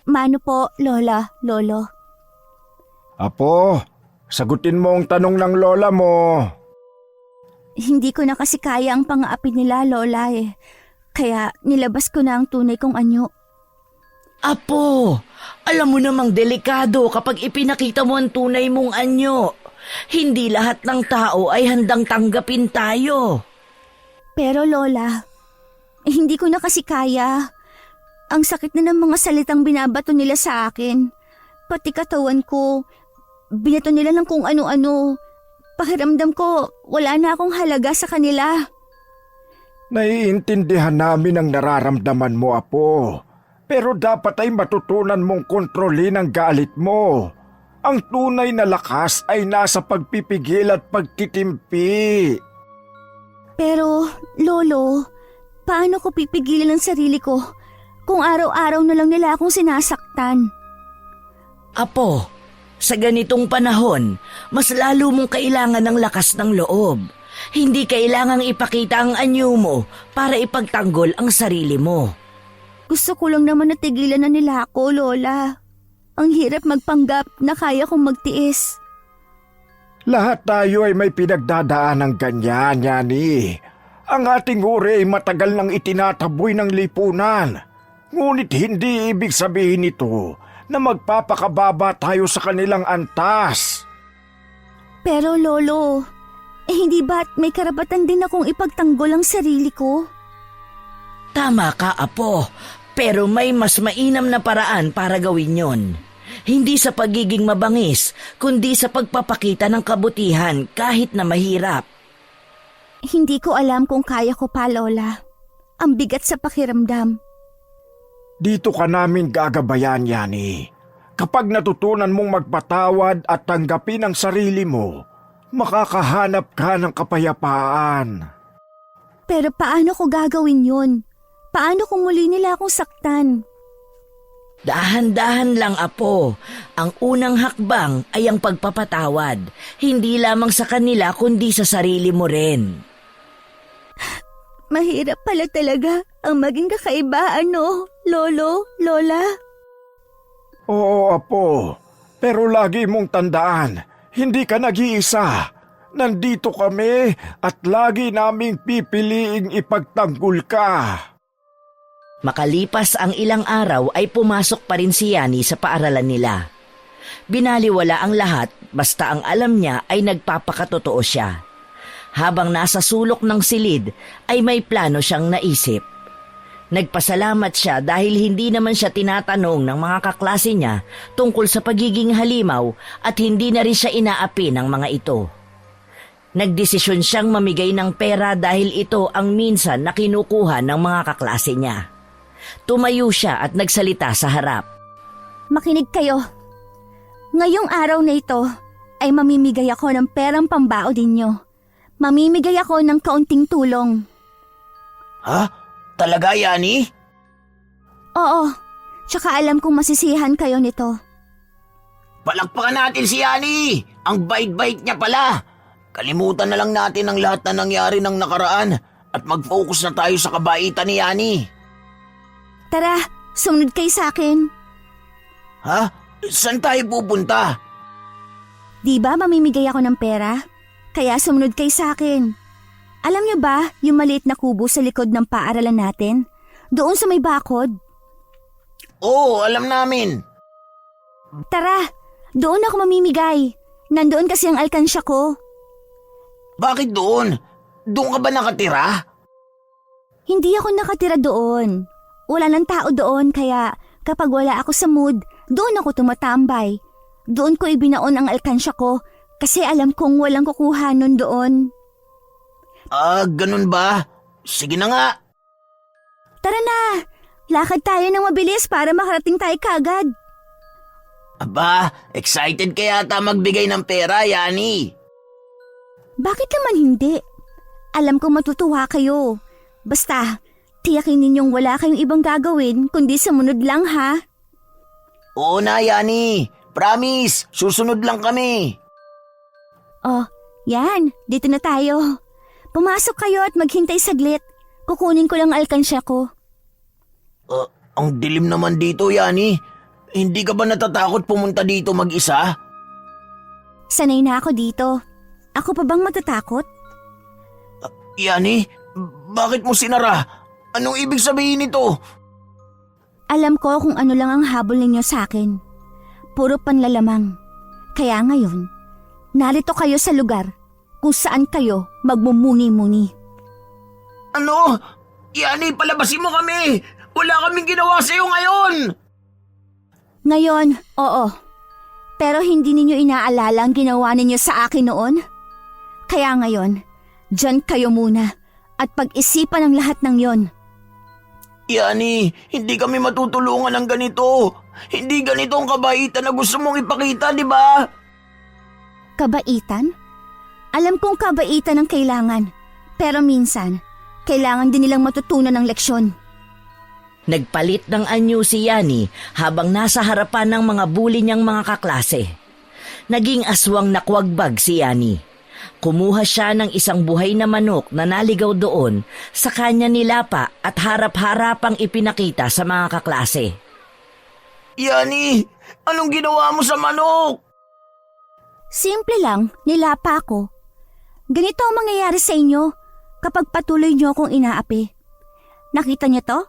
Mano po, lola, lolo? Apo, sagutin mo ang tanong ng lola mo. Hindi ko na kasi kaya ang pang-aapi nila, lola eh. Kaya nilabas ko na ang tunay kong anyo. Apo, alam mo namang delikado kapag ipinakita mo ang tunay mong anyo. Hindi lahat ng tao ay handang tanggapin tayo. Pero lola, hindi ko na kasi kaya. Ang sakit na ng mga salitang binabato nila sa akin. Pati katawan ko, binato nila ng kung ano-ano. Pakiramdam ko, wala na akong halaga sa kanila. Naiintindihan namin ang nararamdaman mo, Apo. Pero dapat ay matutunan mong kontrolin ang galit mo. Ang tunay na lakas ay nasa pagpipigil at pagtitimpi. Pero, lolo, paano ko pipigilan ang sarili ko kung araw-araw na lang nila akong sinasaktan? Apo, sa ganitong panahon, mas lalo mong kailangan ng lakas ng loob. Hindi kailangang ipakita ang anyo mo para ipagtanggol ang sarili mo. Gusto ko lang naman natigilan na nila ako, lola. Ang hirap magpanggap na kaya kong magtiis. Lahat tayo ay may pinagdadaan ng ganyan, Yani. Ang ating uri ay matagal nang itinataboy ng lipunan. Ngunit hindi ibig sabihin nito na magpapakababa tayo sa kanilang antas. Pero lolo, hindi ba't may karapatan din akong ipagtanggol ang sarili ko? Tama ka, Apo. Pero may mas mainam na paraan para gawin yon. Hindi sa pagiging mabangis, kundi sa pagpapakita ng kabutihan kahit na mahirap. Hindi ko alam kung kaya ko pa, lola. Ang bigat sa pakiramdam. Dito ka namin gagabayan, Yani. Kapag natutunan mong magpatawad at tanggapin ang sarili mo, makakahanap ka ng kapayapaan. Pero paano ko gagawin yun? Paano kung muli nila akong saktan? Dahan-dahan lang, Apo. Ang unang hakbang ay ang pagpapatawad. Hindi lamang sa kanila kundi sa sarili mo rin. Mahirap pala talaga ang maging kakaiba, lolo, lola? Oo, Apo. Pero lagi mong tandaan, hindi ka nag-iisa. Nandito kami at lagi naming pipiliing ipagtanggol ka. Makalipas ang ilang araw ay pumasok pa rin si Yani sa paaralan nila. Binaliwala ang lahat basta ang alam niya ay nagpapakatotoo siya. Habang nasa sulok ng silid ay may plano siyang naisip. Nagpasalamat siya dahil hindi naman siya tinatanong ng mga kaklase niya tungkol sa pagiging halimaw at hindi na rin siya inaapi ng mga ito. Nagdesisyon siyang mamigay ng pera dahil ito ang minsan na kinukuha ng mga kaklase niya. Tumayo siya at nagsalita sa harap. Makinig kayo. Ngayong araw na ito ay mamimigay ako ng perang pambao ninyo. Mamimigay ako ng kaunting tulong. Ha? Talaga, Yani? Oo, tsaka alam kong masisihan kayo nito. Palakpakan natin si Yani! Ang bait-bait niya pala! Kalimutan na lang natin ang lahat na nangyari ng nakaraan at mag-focus na tayo sa kabaitan ni Yani. Tara, sumunod kayo sa akin. Ha? Saan tayo pupunta? Di ba mamimigay ako ng pera? Kaya sumunod kayo sa akin. Alam niyo ba yung maliit na kubo sa likod ng paaralan natin? Doon sa may bakod. Oo, alam namin. Tara, doon ako mamimigay. Nandoon kasi ang alkansya ko. Bakit doon? Doon ka ba nakatira? Hindi ako nakatira doon. Wala ng tao doon kaya kapag wala ako sa mood, doon ako tumatambay. Doon ko ibinaon ang alkansya ko kasi alam kong walang kukuha nun doon. Ganun ba? Sige na nga. Tara na! Lakad tayo ng mabilis para makarating tayo kagad. Aba, excited ka yata magbigay ng pera, Yani. Bakit naman hindi? Alam kong matutuwa kayo. Basta, tiyakin ninyong wala kayong ibang gagawin kundi sumunod lang ha. Oo na, Yani. Promise, susunod lang kami. Oh, yan. Dito na tayo. Pumasok kayo at maghintay saglit. Kukunin ko lang alkansya ko. Ang dilim naman dito, Yani. Hindi ka ba natatakot pumunta dito mag-isa? Sanay na ako dito. Ako pa bang matatakot? Yani, bakit mo sinara? Anong ibig sabihin nito? Alam ko kung ano lang ang habol ninyo sa akin. Puro panlalamang. Kaya ngayon, narito kayo sa lugar kung saan kayo magmumuni-muni. Ano? Yani, palabasin mo kami! Wala kaming ginawa sa'yo ngayon! Ngayon, oo. Pero hindi ninyo inaalala ang ginawa ninyo sa akin noon? Kaya ngayon, dyan kayo muna at pag-isipan ang lahat ng yon. Yani, hindi kami matutulungan ng ganito. Hindi ganito ang kabaitan na gusto mong ipakita, di ba? Kabaitan? Alam kong kabaitan ang kailangan. Pero minsan, kailangan din nilang matutunan ng leksyon. Nagpalit ng anyo si Yani habang nasa harapan ng mga bully niyang mga kaklase. Naging aswang nakwagbag si Yani. Kumuha siya ng isang buhay na manok na naligaw doon, sa kanya nilapa at harap-harapang ipinakita sa mga kaklase. Yani, anong ginawa mo sa manok? Simple lang, nilapa ko. Ganito ang mangyayari sa inyo kapag patuloy niyo akong inaapi. Nakita niyo to?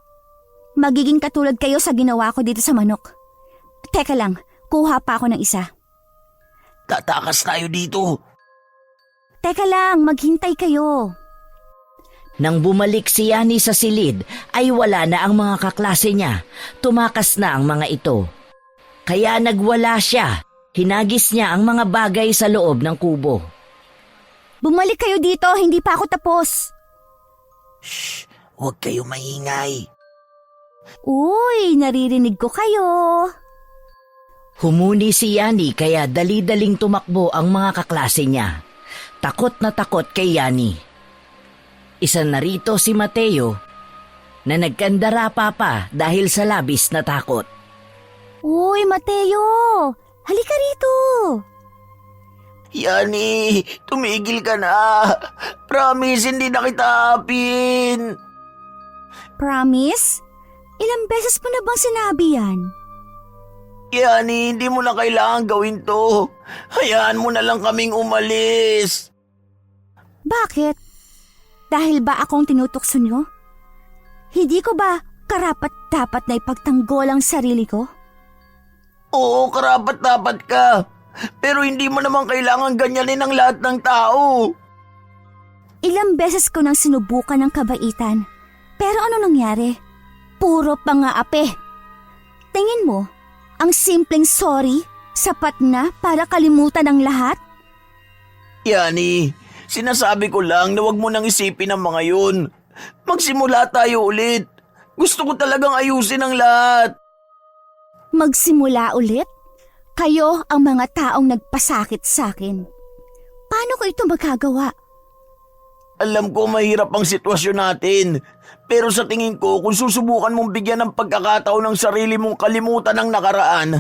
Magiging katulad kayo sa ginawa ko dito sa manok. Teka lang, kuha pa ako ng isa. Tatakas tayo dito. Teka lang, maghintay kayo. Nang bumalik si Yani sa silid, ay wala na ang mga kaklase niya. Tumakas na ang mga ito. Kaya nagwala siya. Hinagis niya ang mga bagay sa loob ng kubo. Bumalik kayo dito, hindi pa ako tapos. Shh, huwag kayo maingay. Uy, naririnig ko kayo. Humuni si Yani kaya dali-daling tumakbo ang mga kaklase niya. Takot na takot kay Yani. Isa na rito si Mateo na nagkandara pa dahil sa labis na takot. Uy, Mateo, halika rito. Yani, tumigil ka na. Promise, hindi na kita apin. Promise? Ilang beses mo na bang sinabi yan? Yani, hindi mo na kailangan gawin to. Hayaan mo na lang kaming umalis. Bakit? Dahil ba akong tinutokso nyo? Hindi ko ba karapat-dapat na ipagtanggol ang sarili ko? Oo, karapat-dapat ka. Pero hindi mo naman kailangan ganyanin ang lahat ng tao. Ilang beses ko nang sinubukan ng kabaitan. Pero ano nangyari? Puro pang-aapi. Tingin mo, ang simpleng sorry, sapat na para kalimutan ang lahat? Yani, sinasabi ko lang na wag mo nang isipin ang mga yun. Magsimula tayo ulit. Gusto ko talagang ayusin ang lahat. Magsimula ulit? Kayo ang mga taong nagpasakit sa akin. Paano ko ito magagawa? Alam ko mahirap ang sitwasyon natin. Pero sa tingin ko, kung susubukan mong bigyan ng pagkakataon ng sarili mong kalimutan ang nakaraan,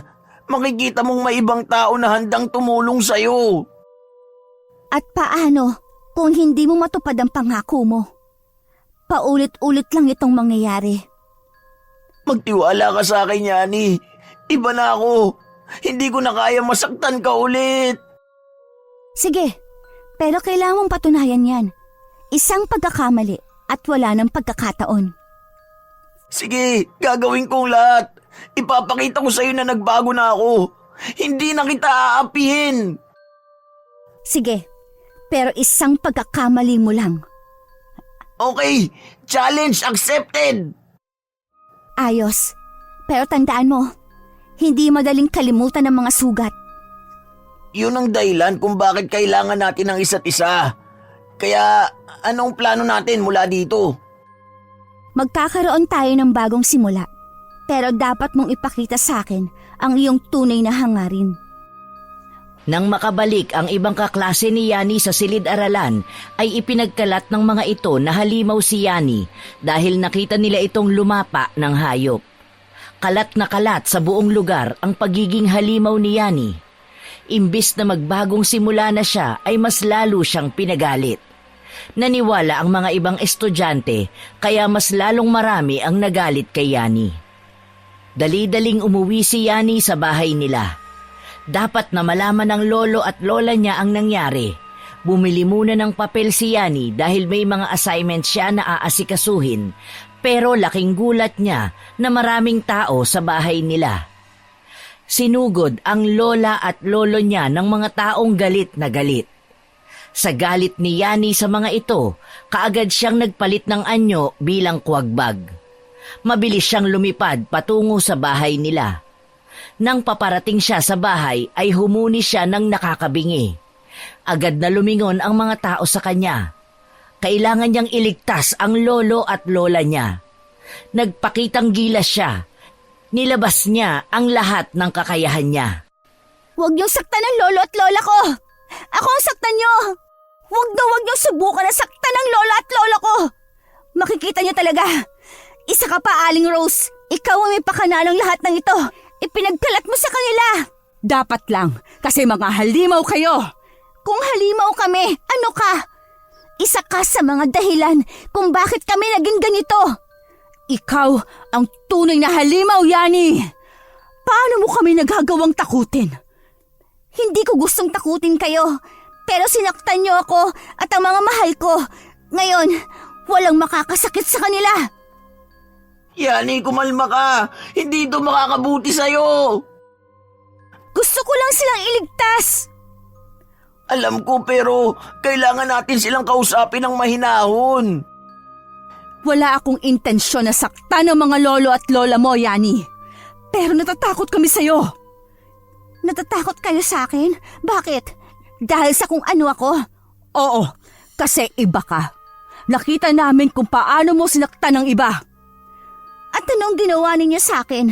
makikita mong may ibang tao na handang tumulong sa'yo. At paano kung hindi mo matupad ang pangako mo? Paulit-ulit lang itong mangyayari. Magtiwala ka sa akin, Yani. Iba na ako. Hindi ko na kaya masaktan ka ulit. Sige, pero kailangan mong patunayan yan. Isang pagkakamali at wala ng pagkakataon. Sige, gagawin kong lahat. Ipapakita ko sa'yo na nagbago na ako. Hindi na kita aapihin. Sige, Pero isang pagkakamali mo lang. Okay, challenge accepted! Ayos. Pero tandaan mo, hindi madaling kalimutan ng mga sugat. Yun ang dahilan kung bakit kailangan natin ng isa't isa. Kaya, anong plano natin mula dito? Magkakaroon tayo ng bagong simula. Pero dapat mong ipakita sa akin ang iyong tunay na hangarin. Nang makabalik ang ibang kaklase ni Yani sa silid-aralan, ay ipinagkalat ng mga ito na halimaw si Yani dahil nakita nila itong lumapa ng hayop. Kalat na kalat sa buong lugar ang pagiging halimaw ni Yani. Imbis na magbagong simula na siya ay mas lalo siyang pinagalit. Naniwala ang mga ibang estudyante kaya mas lalong marami ang nagalit kay Yani. Dali-daling umuwi si Yani sa bahay nila. Dapat na malaman ng lolo at lola niya ang nangyari. Bumili muna ng papel si Yani dahil may mga assignment siya na aasikasuhin, pero laking gulat niya na maraming tao sa bahay nila. Sinugod ang lola at lolo niya ng mga taong galit na galit. Sa galit ni Yani sa mga ito, kaagad siyang nagpalit ng anyo bilang kuwagbag. Mabilis siyang lumipad patungo sa bahay nila. Nang paparating siya sa bahay ay humuni siya ng nakakabingi. Agad na lumingon ang mga tao sa kanya. Kailangan niyang iligtas ang lolo at lola niya. Nagpakitang gilas siya. Nilabas niya ang lahat ng kakayahan niya. Huwag niyong saktan ang lolo at lola ko! Ako ang saktan niyo! Huwag niyong subukan na saktan ang lola at lola ko! Makikita niyo talaga! Isa ka pa, Aling Rose! Ikaw ang may pakana ng lahat ng ito! Ipinagkalat mo sa kanila! Dapat lang, kasi mga halimaw kayo! Kung halimaw kami, ano ka? Isa ka sa mga dahilan kung bakit kami naging ganito! Ikaw ang tunay na halimaw, Yani! Paano mo kami nagagawang takutin? Hindi ko gustong takutin kayo, pero sinaktan niyo ako at ang mga mahal ko. Ngayon, walang makakasakit sa kanila. Yani, kumalma ka! Hindi ito makakabuti sa'yo! Gusto ko lang silang iligtas. Alam ko pero kailangan natin silang kausapin ng mahinahon. Wala akong intensyon na saktan ng mga lolo at lola mo, Yani. Pero natatakot kami sa'yo. Natatakot kayo sa akin? Bakit? Dahil sa kung ano ako? Oo, kasi iba ka. Nakita namin kung paano mo sinaktan ng iba. At anong ginawa ninyo sa akin?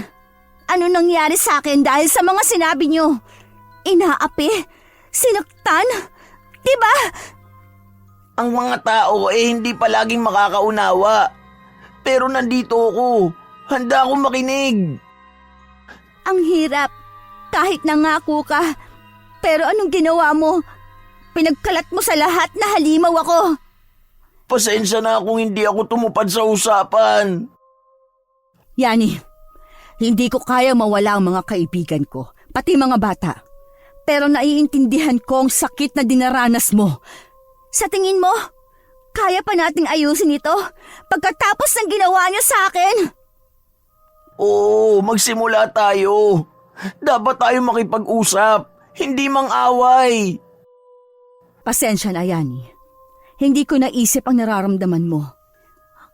Ano nangyari sa akin dahil sa mga sinabi nyo? Inaapi? Sinaktan? Diba? Ang mga tao hindi palaging makakaunawa. Pero nandito ako. Handa akong makinig. Ang hirap. Kahit nangako ka. Pero anong ginawa mo? Pinagkalat mo sa lahat na halimaw ako. Pasensya na kung hindi ako tumupad sa usapan. Yani, hindi ko kaya mawala ang mga kaibigan ko, pati mga bata. Pero naiintindihan ko ang sakit na dinaranas mo. Sa tingin mo, kaya pa nating ayusin ito pagkatapos ng ginawa niyo sa akin? Oo, magsimula tayo. Dapat tayo makipag-usap, hindi mang-away. Pasensya na, Yani. Hindi ko naisip ang nararamdaman mo.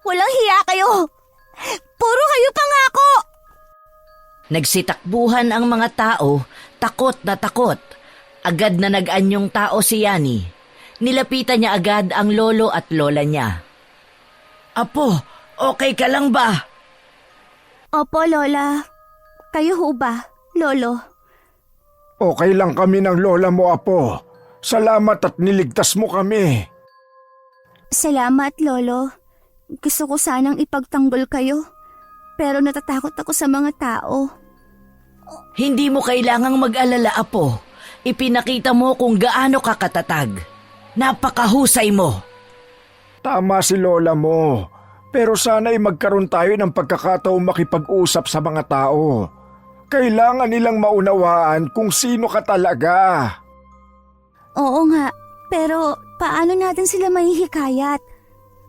Walang hiya kayo! Puro kayo pangako! Nagsitakbuhan ang mga tao, takot na takot. Agad na nag-anyong tao si Yani. Nilapitan niya agad ang lolo at lola niya. Apo, okay ka lang ba? Opo, Lola. Kayo ho ba, Lolo? Okay lang kami ng lola mo, Apo. Salamat at niligtas mo kami. Salamat, Lolo. Gusto ko sanang ipagtanggol kayo. Pero natatakot ako sa mga tao. Hindi mo kailangang mag-alala, Apo. Ipinakita mo kung gaano ka katatag. Napakahusay mo. Tama si lola mo. Pero sana'y magkaroon tayo ng pagkakataong makipag-usap sa mga tao. Kailangan nilang maunawaan kung sino ka talaga. Oo nga, pero paano natin sila mahihikayat?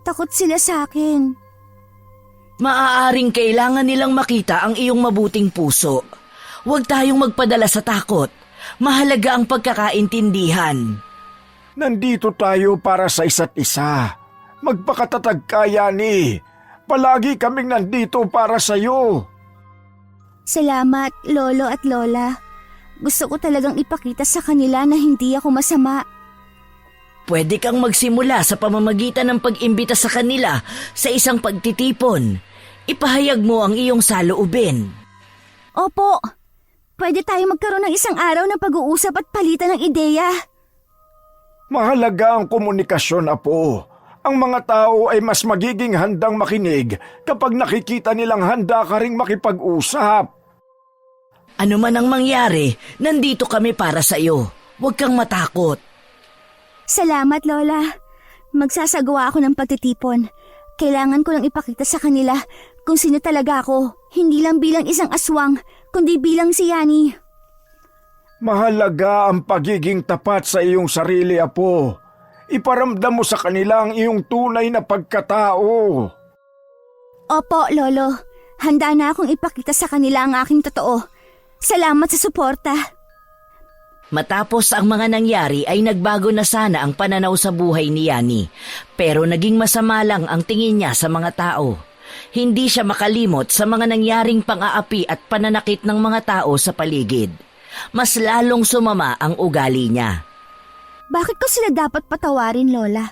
Takot sila sa akin. Maaaring kailangan nilang makita ang iyong mabuting puso. Huwag tayong magpadala sa takot. Mahalaga ang pagkakaintindihan. Nandito tayo para sa isa't isa. Magpakatatag ka, Yani. Palagi kaming nandito para sa'yo. Salamat, Lolo at Lola. Gusto ko talagang ipakita sa kanila na hindi ako masama. Pwede kang magsimula sa pamamagitan ng pag-imbita sa kanila sa isang pagtitipon. Ipahayag mo ang iyong saloobin. Opo, pwede tayo magkaroon ng isang araw ng pag-uusap at palitan ng ideya. Mahalaga ang komunikasyon, Apo. Ang mga tao ay mas magiging handang makinig kapag nakikita nilang handa ka ring makipag-usap. Ano man ang mangyari, nandito kami para sa iyo. Huwag kang matakot. Salamat, Lola. Magsasagawa ako ng pagtitipon. Kailangan ko lang ipakita sa kanila kung sino talaga ako. Hindi lang bilang isang aswang, kundi bilang si Yani. Mahalaga ang pagiging tapat sa iyong sarili, Apo. Iparamdam mo sa kanila ang iyong tunay na pagkatao. Opo, Lolo. Handa na akong ipakita sa kanila ang aking totoo. Salamat sa suporta. Matapos ang mga nangyari ay nagbago na sana ang pananaw sa buhay ni Yani. Pero naging masama lang ang tingin niya sa mga tao. Hindi siya makalimot sa mga nangyaring pang-aapi at pananakit ng mga tao sa paligid. Mas lalong sumama ang ugali niya. Bakit ko sila dapat patawarin, Lola?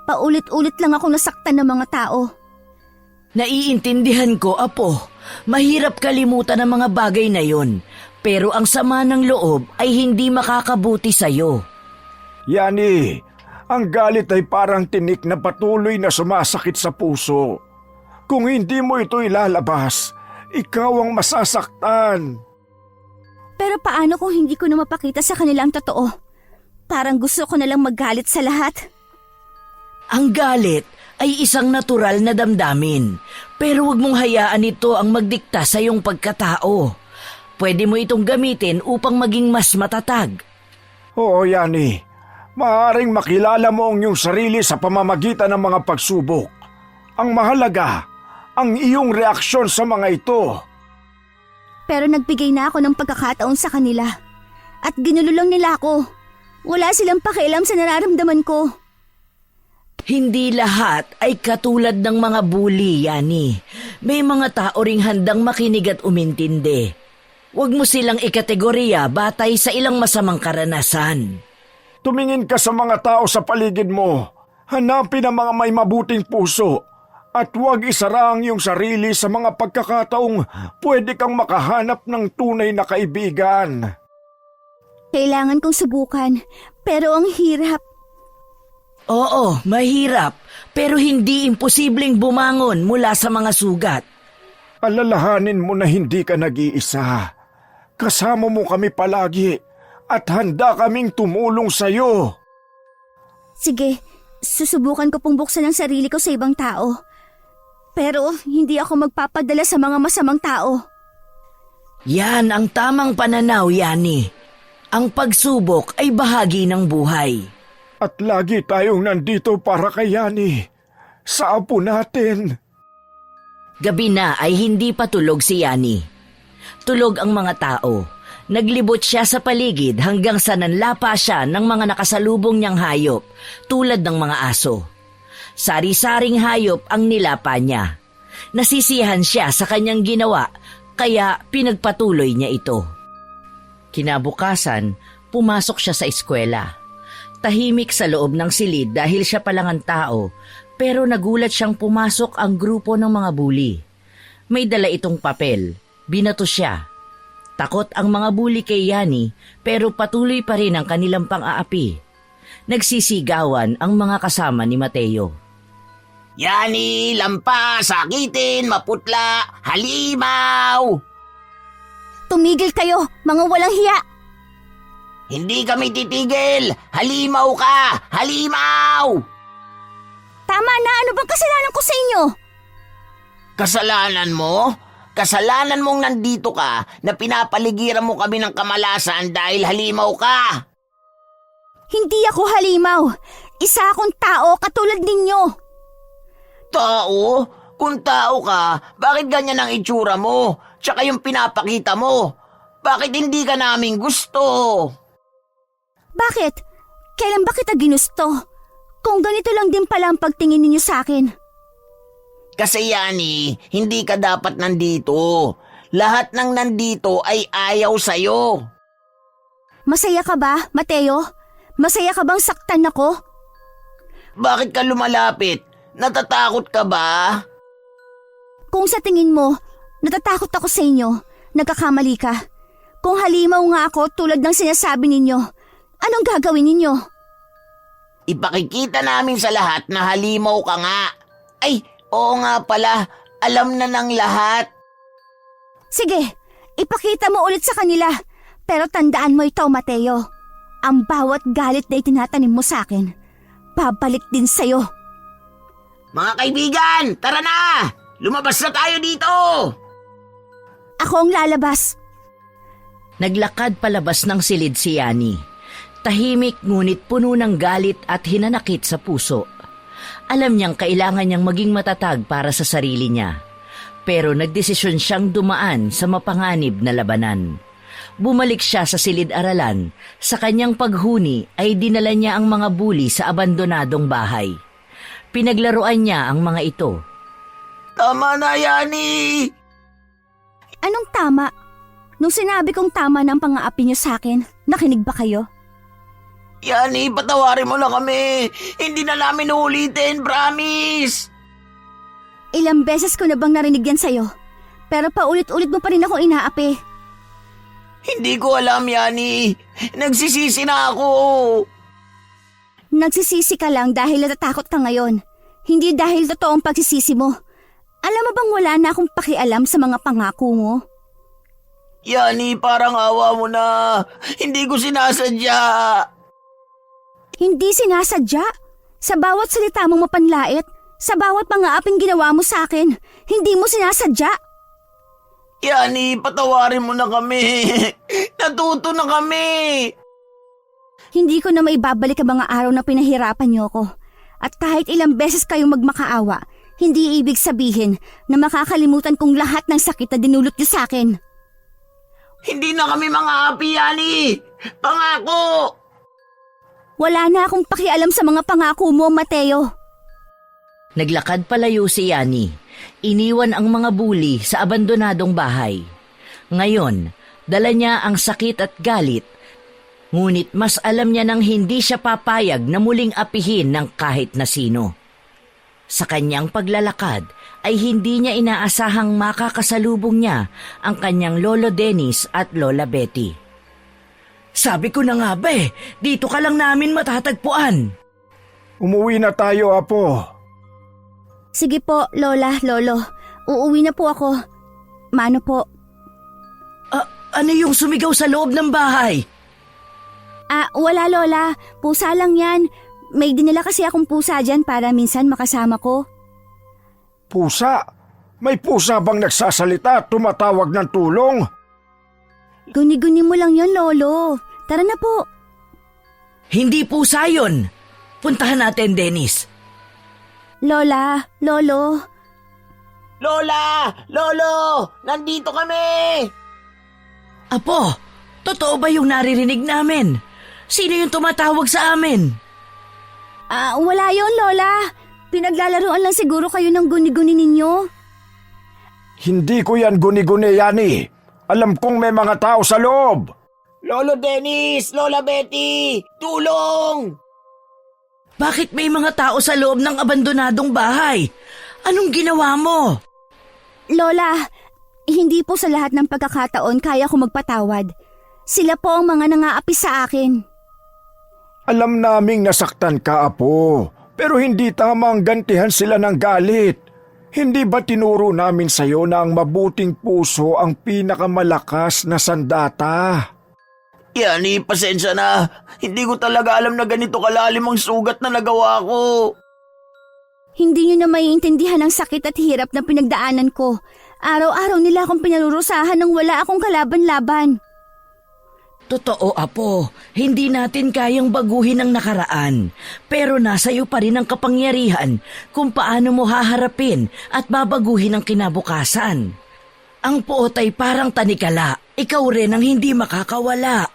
Paulit-ulit lang ako nasaktan ng mga tao. Naiintindihan ko, Apo. Mahirap kalimutan ang mga bagay na yon. Pero ang sama ng loob ay hindi makakabuti sa'yo. Yani, ang galit ay parang tinik na patuloy na sumasakit sa puso. Kung hindi mo ito ilalabas, ikaw ang masasaktan. Pero paano kung hindi ko na mapakita sa kanila ang totoo? Parang gusto ko na lang magalit sa lahat. Ang galit ay isang natural na damdamin. Pero huwag mong hayaan ito ang magdikta sa iyong pagkatao. Pwede mo itong gamitin upang maging mas matatag. Oo, Yani. Maaaring makilala mo ang iyong sarili sa pamamagitan ng mga pagsubok. Ang mahalaga, ang iyong reaksyon sa mga ito. Pero nagbigay na ako ng pagkakataon sa kanila. At ginulo lang nila ako. Wala silang pakialam sa nararamdaman ko. Hindi lahat ay katulad ng mga bully, Yani. May mga tao ring handang makinig at umintindi. Huwag mo silang ikategorya batay sa ilang masamang karanasan. Tumingin ka sa mga tao sa paligid mo. Hanapin ang mga may mabuting puso. At huwag isara ang iyong sarili sa mga pagkakataong pwede kang makahanap ng tunay na kaibigan. Kailangan kong subukan, pero ang hirap. Oo, mahirap, pero hindi imposibleng bumangon mula sa mga sugat. Alalahanin mo na hindi ka nag-iisa. Kasama mo kami palagi at handa kaming tumulong sa iyo. Sige, susubukan ko pong buksan ang sarili ko sa ibang tao. Pero hindi ako magpapadala sa mga masamang tao. Yan ang tamang pananaw, Yani. Ang pagsubok ay bahagi ng buhay. At lagi tayong nandito para kay Yani. Sa apo natin. Gabi na ay hindi pa tulog si Yani. Tulog ang mga tao. Naglibot siya sa paligid hanggang sa nanlapa siya ng mga nakasalubong niyang hayop tulad ng mga aso. Sari-saring hayop ang nilapa niya. Nasisiyahan siya sa kanyang ginawa kaya pinagpatuloy niya ito. Kinabukasan, pumasok siya sa eskwela. Tahimik sa loob ng silid dahil siya pa lang ang tao, pero nagulat siyang pumasok ang grupo ng mga bully. May dala itong papel. Binato siya. Takot ang mga bully kay Yani pero patuloy pa rin ang kanilang pang-aapi. Nagsisigawan ang mga kasama ni Mateo. Yani, lampas, sakitin, maputla, halimaw! Tumigil kayo, mga walang hiya! Hindi kami titigil! Halimaw ka! Halimaw! Tama na, ano bang kasalanan ko sa inyo? Kasalanan mo? Kasalanan mong nandito ka na pinapaligiran mo kami ng kamalasan dahil halimaw ka! Hindi ako halimaw. Isa akong tao katulad ninyo. Tao? Kung tao ka, bakit ganyan ang itsura mo? Tsaka yung pinapakita mo? Bakit hindi ka namin gusto? Bakit? Kailan ba kita ginusto? Kung ganito lang din pala ang pagtingin ninyo sa akin. Kasi Yani, hindi ka dapat nandito. Lahat ng nandito ay ayaw sa'yo. Masaya ka ba, Mateo? Masaya ka bang saktan ako? Bakit ka lumalapit? Natatakot ka ba? Kung sa tingin mo, natatakot ako sa inyo, nagkakamali ka. Kung halimaw nga ako tulad ng sinasabi ninyo, anong gagawin ninyo? Ipakikita namin sa lahat na halimaw ka nga. Ay, oo nga pala, alam na ng lahat. Sige, ipakita mo ulit sa kanila. Pero tandaan mo ito, Mateo. Ang bawat galit na itinatanim mo sa akin, babalik din sa'yo. Mga kaibigan, tara na! Lumabas na tayo dito! Ako ang lalabas. Naglakad palabas ng silid si Yani. Tahimik ngunit puno ng galit at hinanakit sa puso. Alam niyang kailangan niyang maging matatag para sa sarili niya. Pero nagdesisyon siyang dumaan sa mapanganib na labanan. Bumalik siya sa silid-aralan. Sa kanyang paghuni ay dinala niya ang mga bully sa abandonadong bahay. Pinaglaruan niya ang mga ito. Tama na, Yani! Anong tama? Nung sinabi kong tama ng pang-aapi niyo sa akin, nakinig ba kayo? Yani, patawarin mo na kami. Hindi na namin ulitin, promise! Ilang beses ko na bang narinig yan sa'yo? Pero paulit-ulit mo pa rin ako inaapi. Hindi ko alam, Yani. Nagsisisi na ako. Nagsisisi ka lang dahil natatakot ka ngayon. Hindi dahil totoong pagsisisi mo. Alam mo bang wala na akong pakialam sa mga pangako mo? Yani, parang awa mo na. Hindi ko sinasadya. Hindi sinasadya. Sa bawat salita mong mapanlait, sa bawat pang-aaping ginawa mo sa akin, hindi mo sinasadya. Yani, patawarin mo na kami. Natuto na kami. Hindi ko na maibabalik ang mga araw na pinahirapan niyo ako. At kahit ilang beses kayong magmakaawa, hindi ibig sabihin na makakalimutan kong lahat ng sakit na dinulot niyo sa akin. Hindi na kami mga api, Yani. Pangako. Wala na akong pakialam sa mga pangako mo, Mateo. Naglakad palayo si Yani. Iniwan ang mga bully sa abandonadong bahay. Ngayon, dala niya ang sakit at galit. Ngunit mas alam niya nang hindi siya papayag na muling apihin ng kahit na sino. Sa kanyang paglalakad ay hindi niya inaasahang makakasalubong niya ang kanyang Lolo Dennis at Lola Betty. Sabi ko na nga ba dito ka lang namin matatagpuan. Umuwi na tayo, Apo. Sige po, Lola, Lolo. Uuwi na po ako. Mano po? Ano yung sumigaw sa loob ng bahay? Wala Lola. Pusa lang yan. May dinala kasi akong pusa dyan para minsan makasama ko. Pusa? May pusa bang nagsasalita at tumatawag ng tulong? Guni-guni mo lang yon, Lolo. Tara na po. Hindi pusa yun. Puntahan natin, Dennis. Lola, Lolo. Lola! Lolo! Nandito kami! Apo, totoo ba yung naririnig namin? Sino yung tumatawag sa amin? Wala yon, Lola. Pinaglalaroan lang siguro kayo ng guni-guni ninyo. Hindi ko yan guni-guni, Yani. Alam kong may mga tao sa loob. Lolo Dennis! Lola Betty! Tulong! Bakit may mga tao sa loob ng abandonadong bahay? Anong ginawa mo? Lola, hindi po sa lahat ng pagkakataon kaya ko magpatawad. Sila po ang mga nangaapi sa akin. Alam naming nasaktan ka, Apo. Pero hindi tamang gantihan sila ng galit. Hindi ba tinuro namin sa'yo na ang mabuting puso ang pinakamalakas na sandata? Yani, pasensya na. Hindi ko talaga alam na ganito kalalim ang sugat na nagawa ko. Hindi niyo na maiintindihan ang sakit at hirap na pinagdaanan ko. Araw-araw nila akong pinarurusahan nang wala akong kalaban-laban. Totoo, Apo. Hindi natin kayang baguhin ang nakaraan. Pero nasa iyo pa rin ang kapangyarihan kung paano mo haharapin at babaguhin ang kinabukasan. Ang puot ay parang tanikala. Ikaw rin ang hindi makakawala.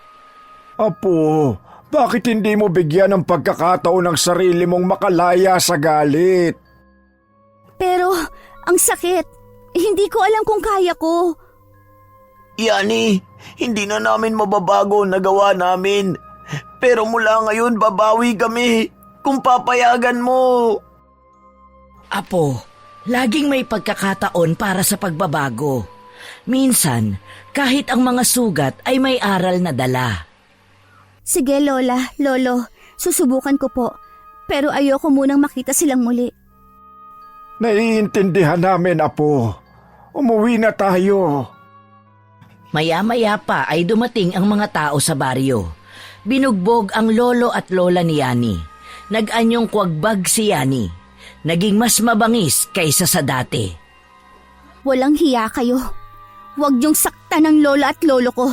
Apo, Bakit hindi mo bigyan ng pagkakataon ng sarili mong makalaya sa galit? Pero, ang sakit. Hindi ko alam kung kaya ko. Yani, hindi na namin mababago ang nagawa namin. Pero mula ngayon babawi kami kung papayagan mo. Apo, laging may pagkakataon para sa pagbabago. Minsan, kahit ang mga sugat ay may aral na dala. Sige, Lola, Lolo, susubukan ko po. Pero ayoko munang makita silang muli. Naiintindihan namin, Apo. Umuwi na tayo. Maya-maya pa ay dumating ang mga tao sa baryo. Binugbog ang lolo at lola ni Yani. Nag-anyong kwagbag si Yani. Naging mas mabangis kaysa sa dati. Walang hiya kayo. Huwag niyong saktan ng lola at lolo ko.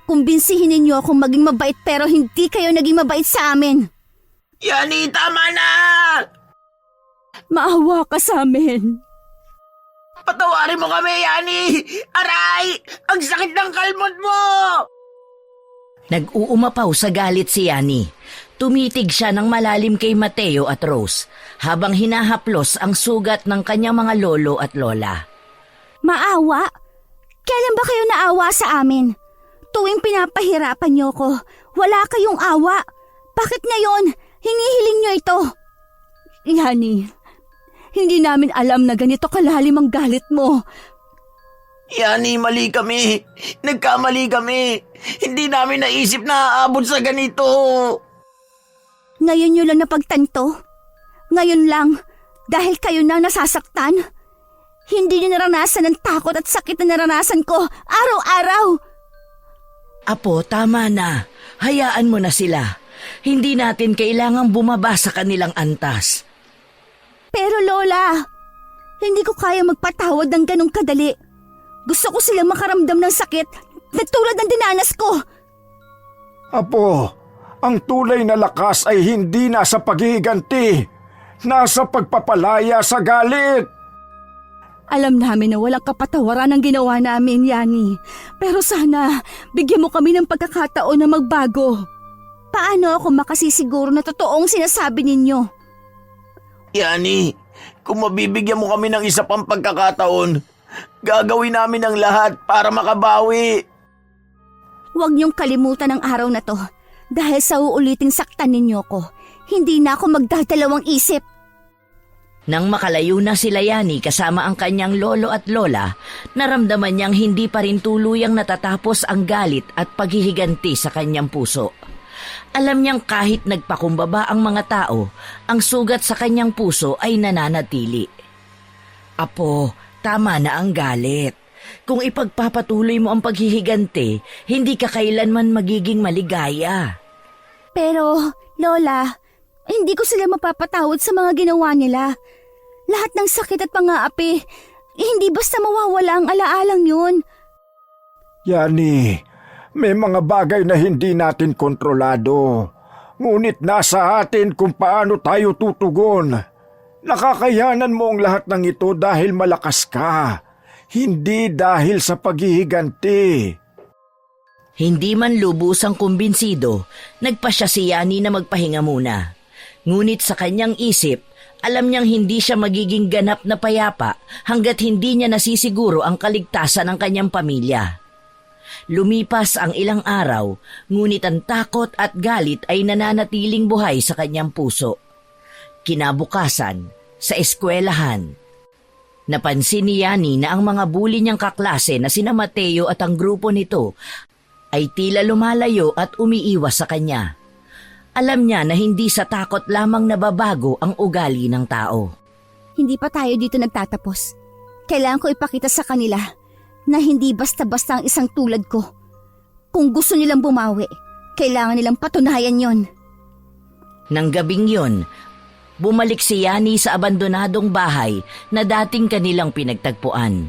Kumbinsihin ninyo akong maging mabait pero hindi kayo naging mabait sa amin. Yani, tama na! Maawa ka sa amin. Patawarin mo kami, Yani! Aray! Ang sakit ng kalmot mo! Nag-uumapaw sa galit si Yani. Tumitig siya ng malalim kay Mateo at Rose habang hinahaplos ang sugat ng kanyang mga lolo at lola. Maawa? Kailan ba kayo naawa sa amin? Tuwing pinapahirapan niyo ko, wala kayong awa. Bakit ngayon? Hinihiling niyo ito. Yani, hindi namin alam na ganito kalalim ang galit mo. Yani, mali kami. Nagkamali kami. Hindi namin naisip na aabot sa ganito. Ngayon niyo lang napagtanto? Ngayon lang, dahil kayo na nasasaktan? Hindi niyo naranasan ang takot at sakit na naranasan ko araw-araw. Apo, tama na. Hayaan mo na sila. Hindi natin kailangang bumaba sa kanilang antas. Pero Lola, hindi ko kaya magpatawad ng ganong kadali. Gusto ko silang makaramdam ng sakit na tulad ng dinanas ko. Apo, ang tunay na lakas ay hindi nasa paghihiganti. Nasa pagpapalaya sa galit. Alam namin na walang kapatawaran ang ginawa namin, Yani. Pero sana, bigyan mo kami ng pagkakataon na magbago. Paano ako makasisiguro na totoong sinasabi ninyo? Yani, kung mabibigyan mo kami ng isa pang pagkakataon, gagawin namin ang lahat para makabawi. Huwag niyong kalimutan ang araw na to. Dahil sa uuliting saktan ninyo ko, hindi na ako magdadalawang isip. Nang makalayo na sila Yani kasama ang kanyang lolo at lola, naramdaman niyang hindi pa rin tuluyang natatapos ang galit at paghihiganti sa kanyang puso. Alam niyang kahit nagpakumbaba ang mga tao, ang sugat sa kanyang puso ay nananatili. Apo, tama na ang galit. Kung ipagpapatuloy mo ang paghihiganti, hindi ka kailanman magiging maligaya. Pero, Lola, hindi ko sila mapapatawad sa mga ginawa nila. Lahat ng sakit at pang-aapi, hindi basta mawawala ang alaalang yun. Yani, may mga bagay na hindi natin kontrolado. Ngunit nasa atin kung paano tayo tutugon. Nakakayanan mo ang lahat ng ito dahil malakas ka, hindi dahil sa paghihiganti. Hindi man lubusang kumbinsido, nagpasya si Yani na magpahinga muna. Ngunit sa kanyang isip, alam niyang hindi siya magiging ganap na payapa hanggat hindi niya nasisiguro ang kaligtasan ng kanyang pamilya. Lumipas ang ilang araw, ngunit ang takot at galit ay nananatiling buhay sa kanyang puso. Kinabukasan, sa eskwelahan, napansin ni Yani na ang mga bully niyang kaklase na sina Mateo at ang grupo nito ay tila lumalayo at umiiwas sa kanya. Alam niya na hindi sa takot lamang nababago ang ugali ng tao. Hindi pa tayo dito nagtatapos. Kailangan ko ipakita sa kanila na hindi basta-basta ang isang tulad ko. Kung gusto nilang bumawi, kailangan nilang patunayan yon. Nang gabing yon, bumalik si Yani sa abandonadong bahay na dating kanilang pinagtagpuan.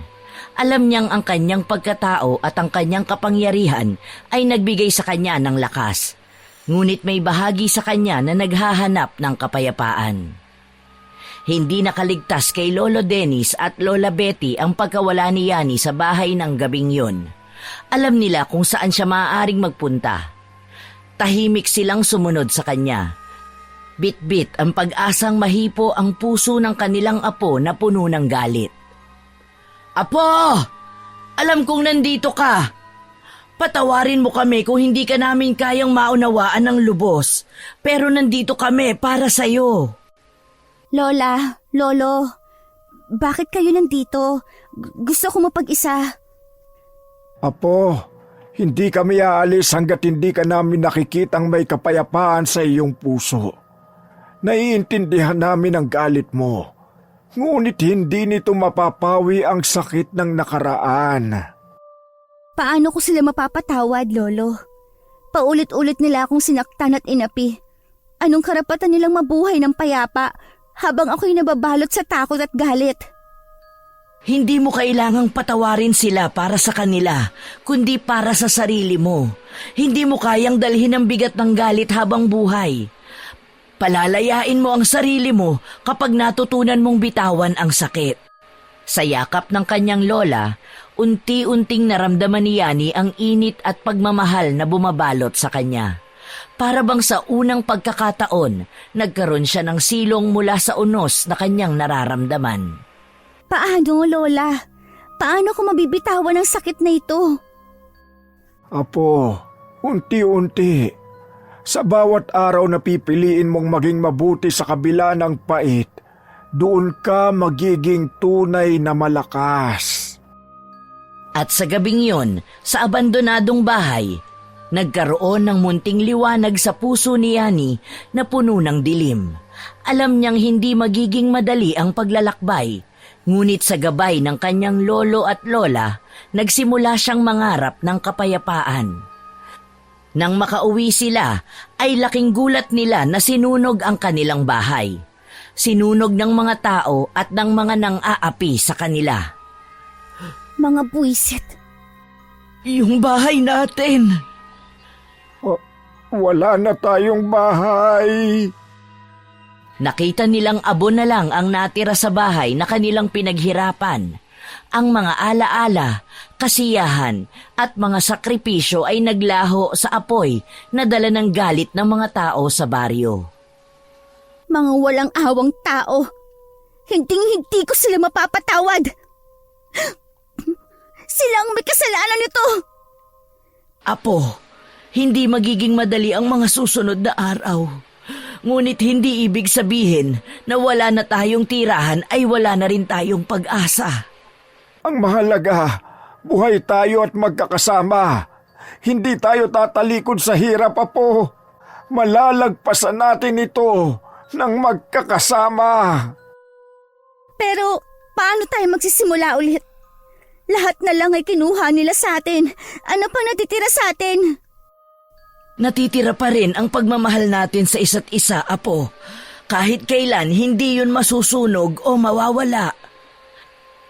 Alam niyang ang kanyang pagkatao at ang kanyang kapangyarihan ay nagbigay sa kanya ng lakas. Ngunit may bahagi sa kanya na naghahanap ng kapayapaan. Hindi nakaligtas kay Lolo Dennis at Lola Betty ang pagkawala ni Yani sa bahay ng gabing yon. Alam nila kung saan siya maaaring magpunta. Tahimik silang sumunod sa kanya. Bit-bit ang pag-asang mahipo ang puso ng kanilang apo na puno ng galit. Apo! Alam kong nandito ka. Patawarin mo kami kung hindi ka namin kayang maunawaan ng lubos. Pero nandito kami para sa'yo. Lola, Lolo, bakit kayo nandito? Gusto ko mapag-isa. Apo, hindi kami aalis hanggat hindi ka namin nakikitang may kapayapaan sa iyong puso. Naiintindihan namin ang galit mo, ngunit hindi nito mapapawi ang sakit ng nakaraan. Paano ko sila mapapatawad, Lolo? Paulit-ulit nila akong sinaktan at inapi. Anong karapatan nilang mabuhay ng payapa habang ako'y nababalot sa takot at galit? Hindi mo kailangang patawarin sila para sa kanila, kundi para sa sarili mo. Hindi mo kayang dalhin ang bigat ng galit habang buhay. Palalayain mo ang sarili mo kapag natutunan mong bitawan ang sakit. Sa yakap ng kanyang lola, unti-unting naramdaman ni Yani ang init at pagmamahal na bumabalot sa kanya. Para bang sa unang pagkakataon, nagkaroon siya ng silong mula sa unos na kanyang nararamdaman. Paano, Lola? Paano ko mabibitawan ang sakit na ito? Apo, unti-unti. Sa bawat araw na pipiliin mong maging mabuti sa kabila ng pait, doon ka magiging tunay na malakas. At sa gabing yon, sa abandonadong bahay, nagkaroon ng munting liwanag sa puso ni Yani na puno ng dilim. Alam niyang hindi magiging madali ang paglalakbay, ngunit sa gabay ng kanyang lolo at lola, nagsimula siyang mangarap ng kapayapaan. Nang makauwi sila, ay laking gulat nila na sinunog ang kanilang bahay. Sinunog ng mga tao at ng mga nang-aapi sa kanila. Mga buwisit. Yung bahay natin! Wala na tayong bahay. Nakita nilang abo na lang ang natira sa bahay na kanilang pinaghirapan. Ang mga alaala, kasiyahan at mga sakripisyo ay naglaho sa apoy na dala ng galit ng mga tao sa baryo. Mga walang awang tao. Hinding-hindi ko sila mapapatawad. Sila ang may kasalanan nito. Apo, hindi magiging madali ang mga susunod na araw. Ngunit hindi ibig sabihin na wala na tayong tirahan ay wala na rin tayong pag-asa. Ang mahalaga, buhay tayo at magkakasama. Hindi tayo tatalikod sa hirap, Apo. Malalagpasan natin ito ng magkakasama. Pero paano tayo magsisimula ulit? Lahat na lang ay kinuha nila sa atin. Ano pa natitira sa atin? Natitira pa rin ang pagmamahal natin sa isa't isa, Apo. Kahit kailan hindi yun masusunog o mawawala.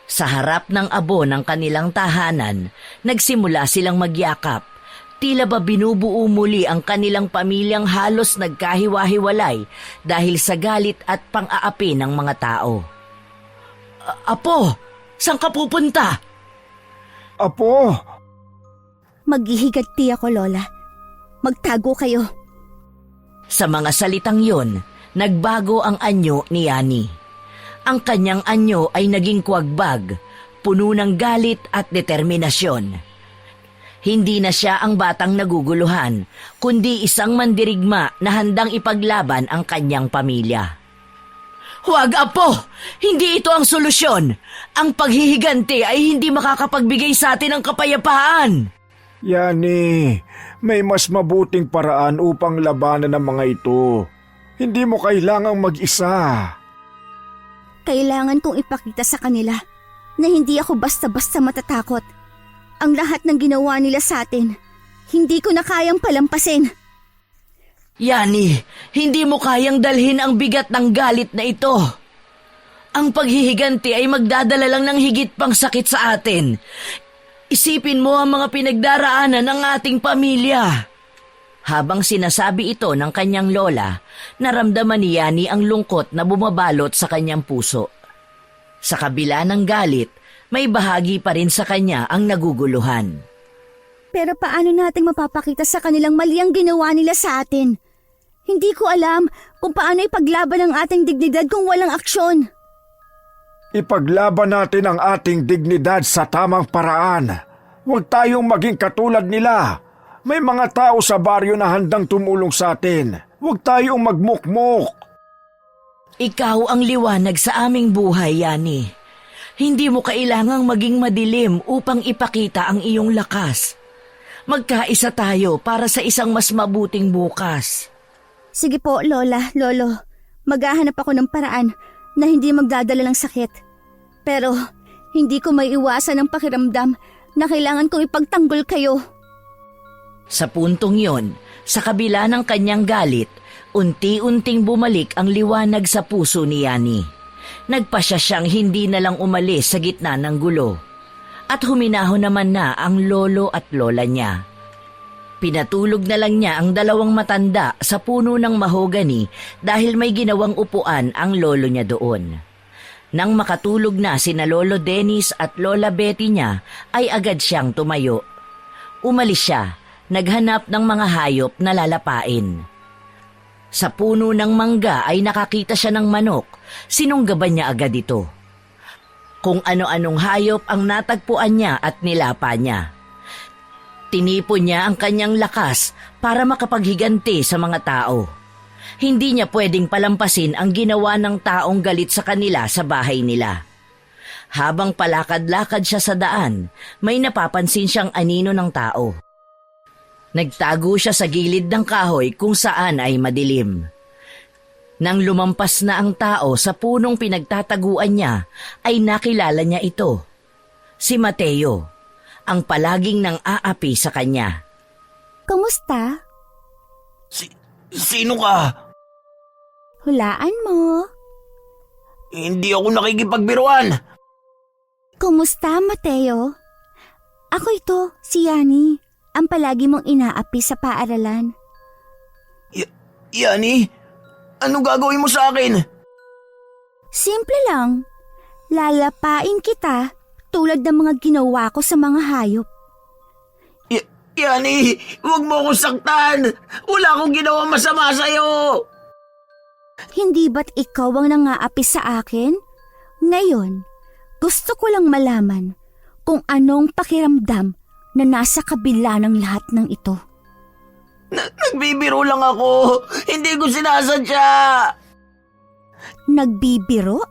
Sa harap ng abo ng kanilang tahanan, nagsimula silang magyakap. Tila ba binubuo muli ang kanilang pamilyang halos nagkahiwa-hiwalay dahil sa galit at pang-aapi ng mga tao. Apo, saan ka pupunta? Apo! Maghihigati ako, Lola. Magtago kayo. Sa mga salitang yon, nagbago ang anyo ni Yani. Ang kanyang anyo ay naging kuwagbag, puno ng galit at determinasyon. Hindi na siya ang batang naguguluhan, kundi isang mandirigma na handang ipaglaban ang kanyang pamilya. Huwag, Apo! Hindi ito ang solusyon! Ang paghihiganti ay hindi makakapagbigay sa atin ng kapayapaan! Yani, may mas mabuting paraan upang labanan ang mga ito. Hindi mo kailangang mag-isa. Kailangan kong ipakita sa kanila na hindi ako basta-basta matatakot. Ang lahat ng ginawa nila sa atin, hindi ko na kayang palampasin. Yani, hindi mo kayang dalhin ang bigat ng galit na ito. Ang paghihiganti ay magdadala lang ng higit pang sakit sa atin. Isipin mo ang mga pinagdaraanan ng ating pamilya. Habang sinasabi ito ng kanyang lola, naramdaman ni Yani ang lungkot na bumabalot sa kanyang puso. Sa kabila ng galit, may bahagi pa rin sa kanya ang naguguluhan. Pero paano natin mapapakita sa kanilang mali ang ginawa nila sa atin? Hindi ko alam kung paano ipaglaban ang ating dignidad kung walang aksyon. Ipaglaban natin ang ating dignidad sa tamang paraan. Huwag tayong maging katulad nila. May mga tao sa baryo na handang tumulong sa atin. Huwag tayong magmukmok. Ikaw ang liwanag sa aming buhay, Yani. Hindi mo kailangang maging madilim upang ipakita ang iyong lakas. Magkaisa tayo para sa isang mas mabuting bukas. Sige po, Lola, Lolo. Maghahanap ako ng paraan na hindi magdadala ng sakit. Pero hindi ko maiiwasan ang pakiramdam na kailangan kong ipagtanggol kayo. Sa puntong yon, sa kabila ng kanyang galit, unti-unting bumalik ang liwanag sa puso ni Yani. Nagpasya siyang hindi na lang umalis sa gitna ng gulo. At huminahon naman na ang lolo at lola niya. Pinatulog na lang niya ang dalawang matanda sa puno ng mahogani dahil may ginawang upuan ang lolo niya doon. Nang makatulog na sina Lolo Dennis at Lola Betty niya, ay agad siyang tumayo. Umalis siya, naghanap ng mga hayop na lalapain. Sa puno ng mangga ay nakakita siya ng manok, sinunggaban niya agad ito. Kung ano-anong hayop ang natagpuan niya at nilapa niya. Tinipon niya ang kanyang lakas para makapaghiganti sa mga tao. Hindi niya pwedeng palampasin ang ginawa ng taong galit sa kanila sa bahay nila. Habang palakad-lakad siya sa daan, may napapansin siyang anino ng tao. Nagtago siya sa gilid ng kahoy kung saan ay madilim. Nang lumampas na ang tao sa punong pinagtataguan niya, ay nakilala niya ito. Si Mateo, ang palaging nang aapi sa kanya. Kumusta? Sino ka? Hulaan mo. Hindi ako nakikipagbiruan. Kumusta, Mateo? Ako ito, si Yani, ang palagi mong inaapi sa paaralan. Yani, anong gagawin mo sa akin? Simple lang. Lalapain kita tulad ng mga ginawa ko sa mga hayop. Yani, huwag mo akong saktan. Wala akong ginawa masama sa'yo. Hindi ba't ikaw ang nangaapi sa akin? Ngayon, gusto ko lang malaman kung anong pakiramdam na nasa kabila ng lahat ng ito. Nagbibiro lang ako. Hindi ko sinasadya. Nagbibiro?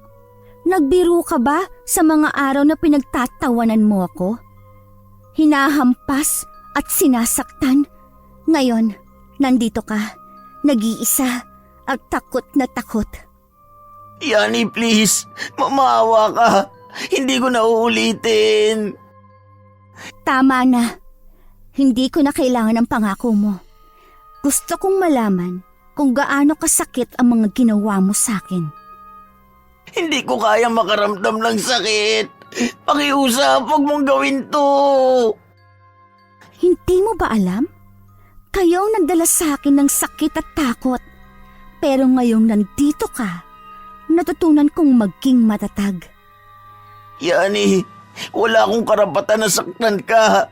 Nagbiro ka ba sa mga araw na pinagtatawanan mo ako? Hinahampas at sinasaktan. Ngayon, nandito ka, nag-iisa at takot na takot. Yani, please. Mamawa ka. Hindi ko na uulitin. Tama na. Hindi ko na kailangan ng pangako mo. Gusto kong malaman kung gaano kasakit ang mga ginawa mo sa akin. Hindi ko kayang makaramdam ng sakit. Pakiusap, huwag mong gawin to. Hindi mo ba alam? Kayo ang nagdala sa akin ng sakit at takot. Pero ngayong nandito ka, natutunan kong maging matatag. Yani, wala akong karapatan na saktan ka.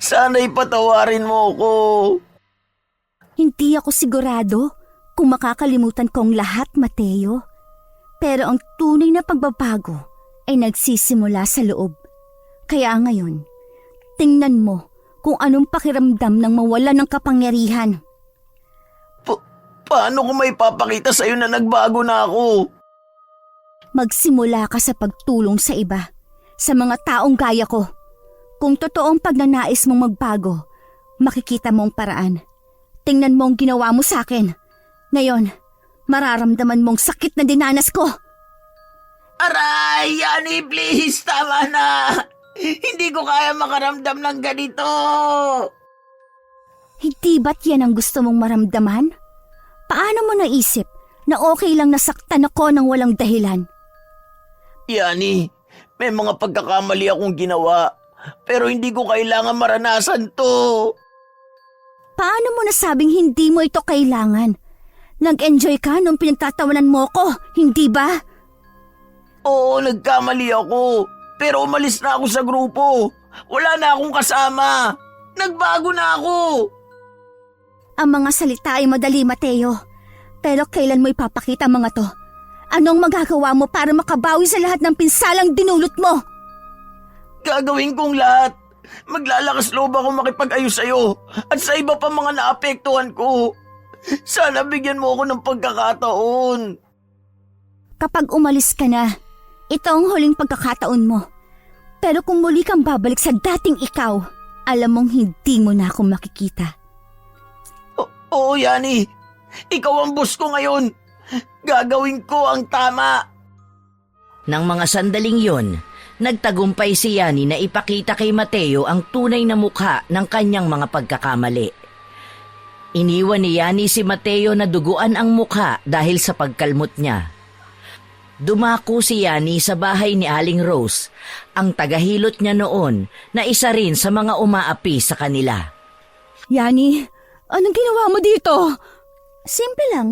Sana'y patawarin mo ko. Hindi ako sigurado kung makakalimutan kong lahat, Mateo. Pero ang tunay na pagbabago ay nagsisimula sa loob. Kaya ngayon, tingnan mo kung anong pakiramdam ng mawala ng kapangyarihan. Paano ko may papakita sa'yo na nagbago na ako? Magsimula ka sa pagtulong sa iba, sa mga taong gaya ko. Kung totoong pagnanais mong magbago, makikita mo ang paraan. Tingnan mo ang ginawa mo sa akin. Ngayon, mararamdaman mong sakit na dinanas ko. Aray, Yani, please, tama na. Hindi ko kaya makaramdam ng ganito. Hindi ba't yan ang gusto mong maramdaman? Paano mo naisip na okay lang nasaktan ako ng walang dahilan? Yani, may mga pagkakamali akong ginawa, pero hindi ko kailangan maranasan to. Paano mo nasabing hindi mo ito kailangan? Nag-enjoy ka nung pinagtatawanan mo ko, hindi ba? Oo, nagkamali ako, pero umalis na ako sa grupo. Wala na akong kasama. Nagbago na ako! Ang mga salita ay madali, Mateo. Pero kailan mo ipapakita ang mga to? Anong magagawa mo para makabawi sa lahat ng pinsalang dinulot mo? Gagawin kong lahat. Maglalakas loob ako makipag-ayos sa'yo at sa iba pa mga naapektuhan ko. Sana bigyan mo ako ng pagkakataon. Kapag umalis ka na, ito ang huling pagkakataon mo. Pero kung muli kang babalik sa dating ikaw, alam mong hindi mo na ako makikita. Oo, Yani. Ikaw ang boss ko ngayon. Gagawin ko ang tama. Nang mga sandaling yon, nagtagumpay si Yani na ipakita kay Mateo ang tunay na mukha ng kanyang mga pagkakamali. Iniwan ni Yani si Mateo na duguan ang mukha dahil sa pagkalmot niya. Dumako si Yani sa bahay ni Aling Rose, ang tagahilot niya noon na isa rin sa mga umaapi sa kanila. Yani, anong ginawa mo dito? Simple lang.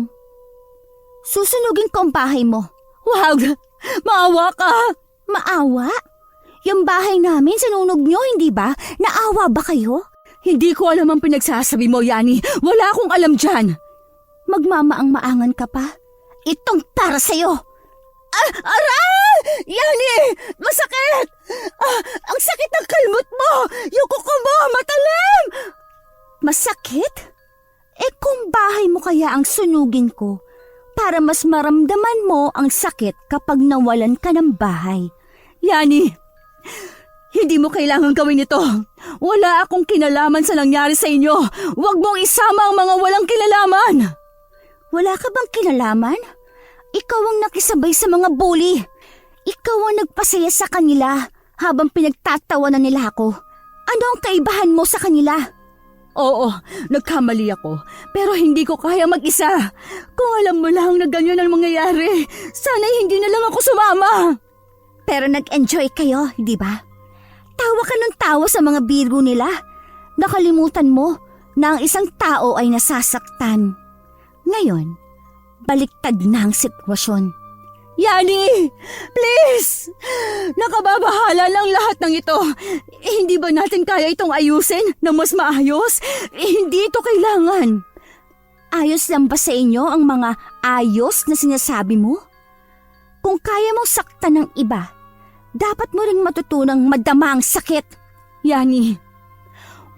Susunugin ko ang bahay mo. Wag! Maawa ka! Maawa? Yung bahay namin sinunog nyo, hindi ba? Naawa ba kayo? Hindi ko alam ang pinagsasabi mo, Yani. Wala akong alam dyan. Magmamaang-maangan ka pa? Itong para sa'yo. Aray! Yani! Masakit! Ang sakit ng kalmot mo! Yung kuko mo! Matalim! Masakit? Kung bahay mo kaya ang sunugin ko, para mas maramdaman mo ang sakit kapag nawalan ka ng bahay. Yani! Hindi mo kailangan gawin ito. Wala akong kinalaman sa nangyari sa inyo. Huwag mong isama ang mga walang kinalaman. Wala ka bang kinalaman? Ikaw ang nakisabay sa mga bully. Ikaw ang nagpasaya sa kanila habang pinagtatawanan nila ako. Ano ang kaibahan mo sa kanila? Oo, nagkamali ako. Pero hindi ko kaya mag-isa. Kung alam mo lang na ganyan ang mangyayari, sana hindi na lang ako sumama. Pero nag-enjoy kayo, di ba? Tawa ka ng tawa sa mga biro nila. Nakalimutan mo na ang isang tao ay nasasaktan. Ngayon, baliktad na ang sitwasyon. Yani! Please! Nakababahala lang lahat ng ito. Hindi ba natin kaya itong ayusin na mas maayos? Hindi ito kailangan. Ayos lang ba sa inyo ang mga ayos na sinasabi mo? Kung kaya mong saktan ng iba, dapat mo ring matutunang madama ang sakit. Yani,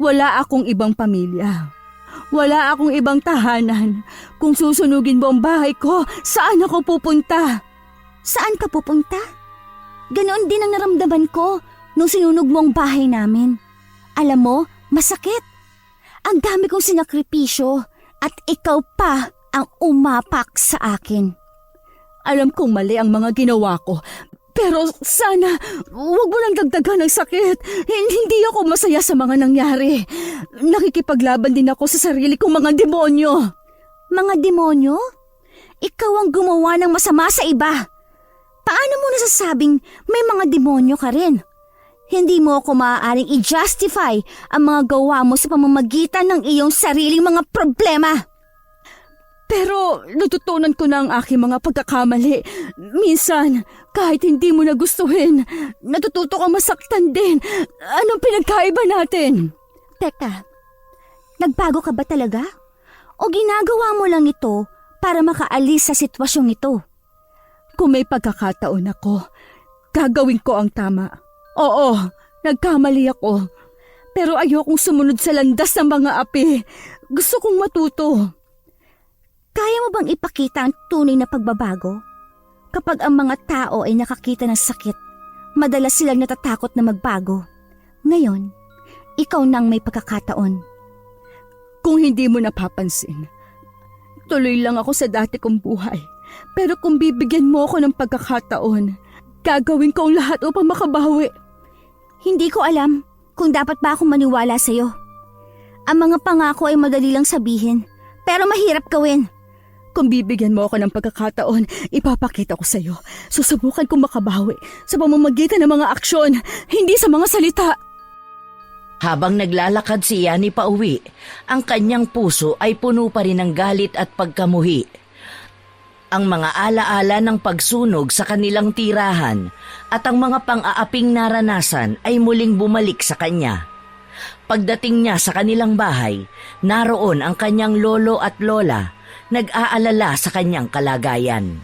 wala akong ibang pamilya. Wala akong ibang tahanan. Kung susunugin mo ang bahay ko, saan ako pupunta? Saan ka pupunta? Ganoon din ang naramdaman ko nung sinunog mo ang bahay namin. Alam mo, masakit. Ang dami kong sinakripisyo at ikaw pa ang umapak sa akin. Alam kong mali ang mga ginawa ko. Pero sana, huwag mo lang dagdagan ng sakit. Hindi ako masaya sa mga nangyari. Nakikipaglaban din ako sa sarili kong mga demonyo. Mga demonyo? Ikaw ang gumawa ng masama sa iba. Paano mo nasasabing may mga demonyo ka rin? Hindi mo ako maaaring i-justify ang mga gawa mo sa pamamagitan ng iyong sariling mga problema. Pero natutunan ko na ang aking mga pagkakamali. Minsan, kahit hindi mo nagustuhin, natututo ka masaktan din. Anong pinagkaiba natin? Teka, nagbago ka ba talaga? O ginagawa mo lang ito para makaalis sa sitwasyong ito? Kung may pagkakataon ako, gagawin ko ang tama. Oo, nagkamali ako. Pero ayokong sumunod sa landas ng mga api. Gusto kong matuto. Kaya mo bang ipakita ang tunay na pagbabago? Kapag ang mga tao ay nakakita ng sakit, madalas silang natatakot na magbago. Ngayon, ikaw nang may pagkakataon. Kung hindi mo napapansin, tuloy lang ako sa dati kong buhay. Pero kung bibigyan mo ako ng pagkakataon, gagawin ko ang lahat upang makabawi. Hindi ko alam kung dapat ba akong maniwala sa'yo. Ang mga pangako ay madali lang sabihin, pero mahirap gawin. Kung bibigyan mo ako ng pagkakataon, ipapakita ko sa'yo. Susubukan kong makabawi sa pamamagitan ng mga aksyon, hindi sa mga salita. Habang naglalakad si Yani pauwi, ang kanyang puso ay puno pa rin ng galit at pagkamuhi. Ang mga alaala ng pagsunog sa kanilang tirahan at ang mga pang-aaping naranasan ay muling bumalik sa kanya. Pagdating niya sa kanilang bahay, naroon ang kanyang lolo at lola, nag-aalala sa kanyang kalagayan.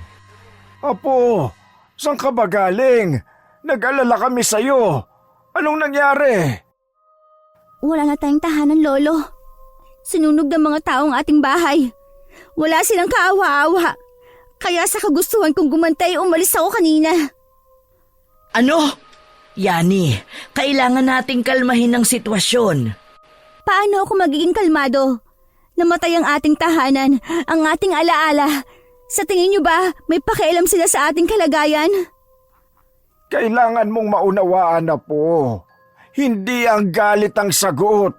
Apo, saan ka ba galing? Nag-alala kami sa'yo. Anong nangyari? Wala na tayong tahanan, Lolo. Sinunog ng mga taong ating bahay. Wala silang kaawa-awa. Kaya sa kagustuhan kong gumantay, umalis ako kanina. Ano? Yani, kailangan nating kalmahin ang sitwasyon. Paano ako magiging kalmado? Namatay ang ating tahanan, ang ating alaala. Sa tingin niyo ba, may pakialam sila sa ating kalagayan? Kailangan mong maunawaan na po. Hindi ang galit ang sagot.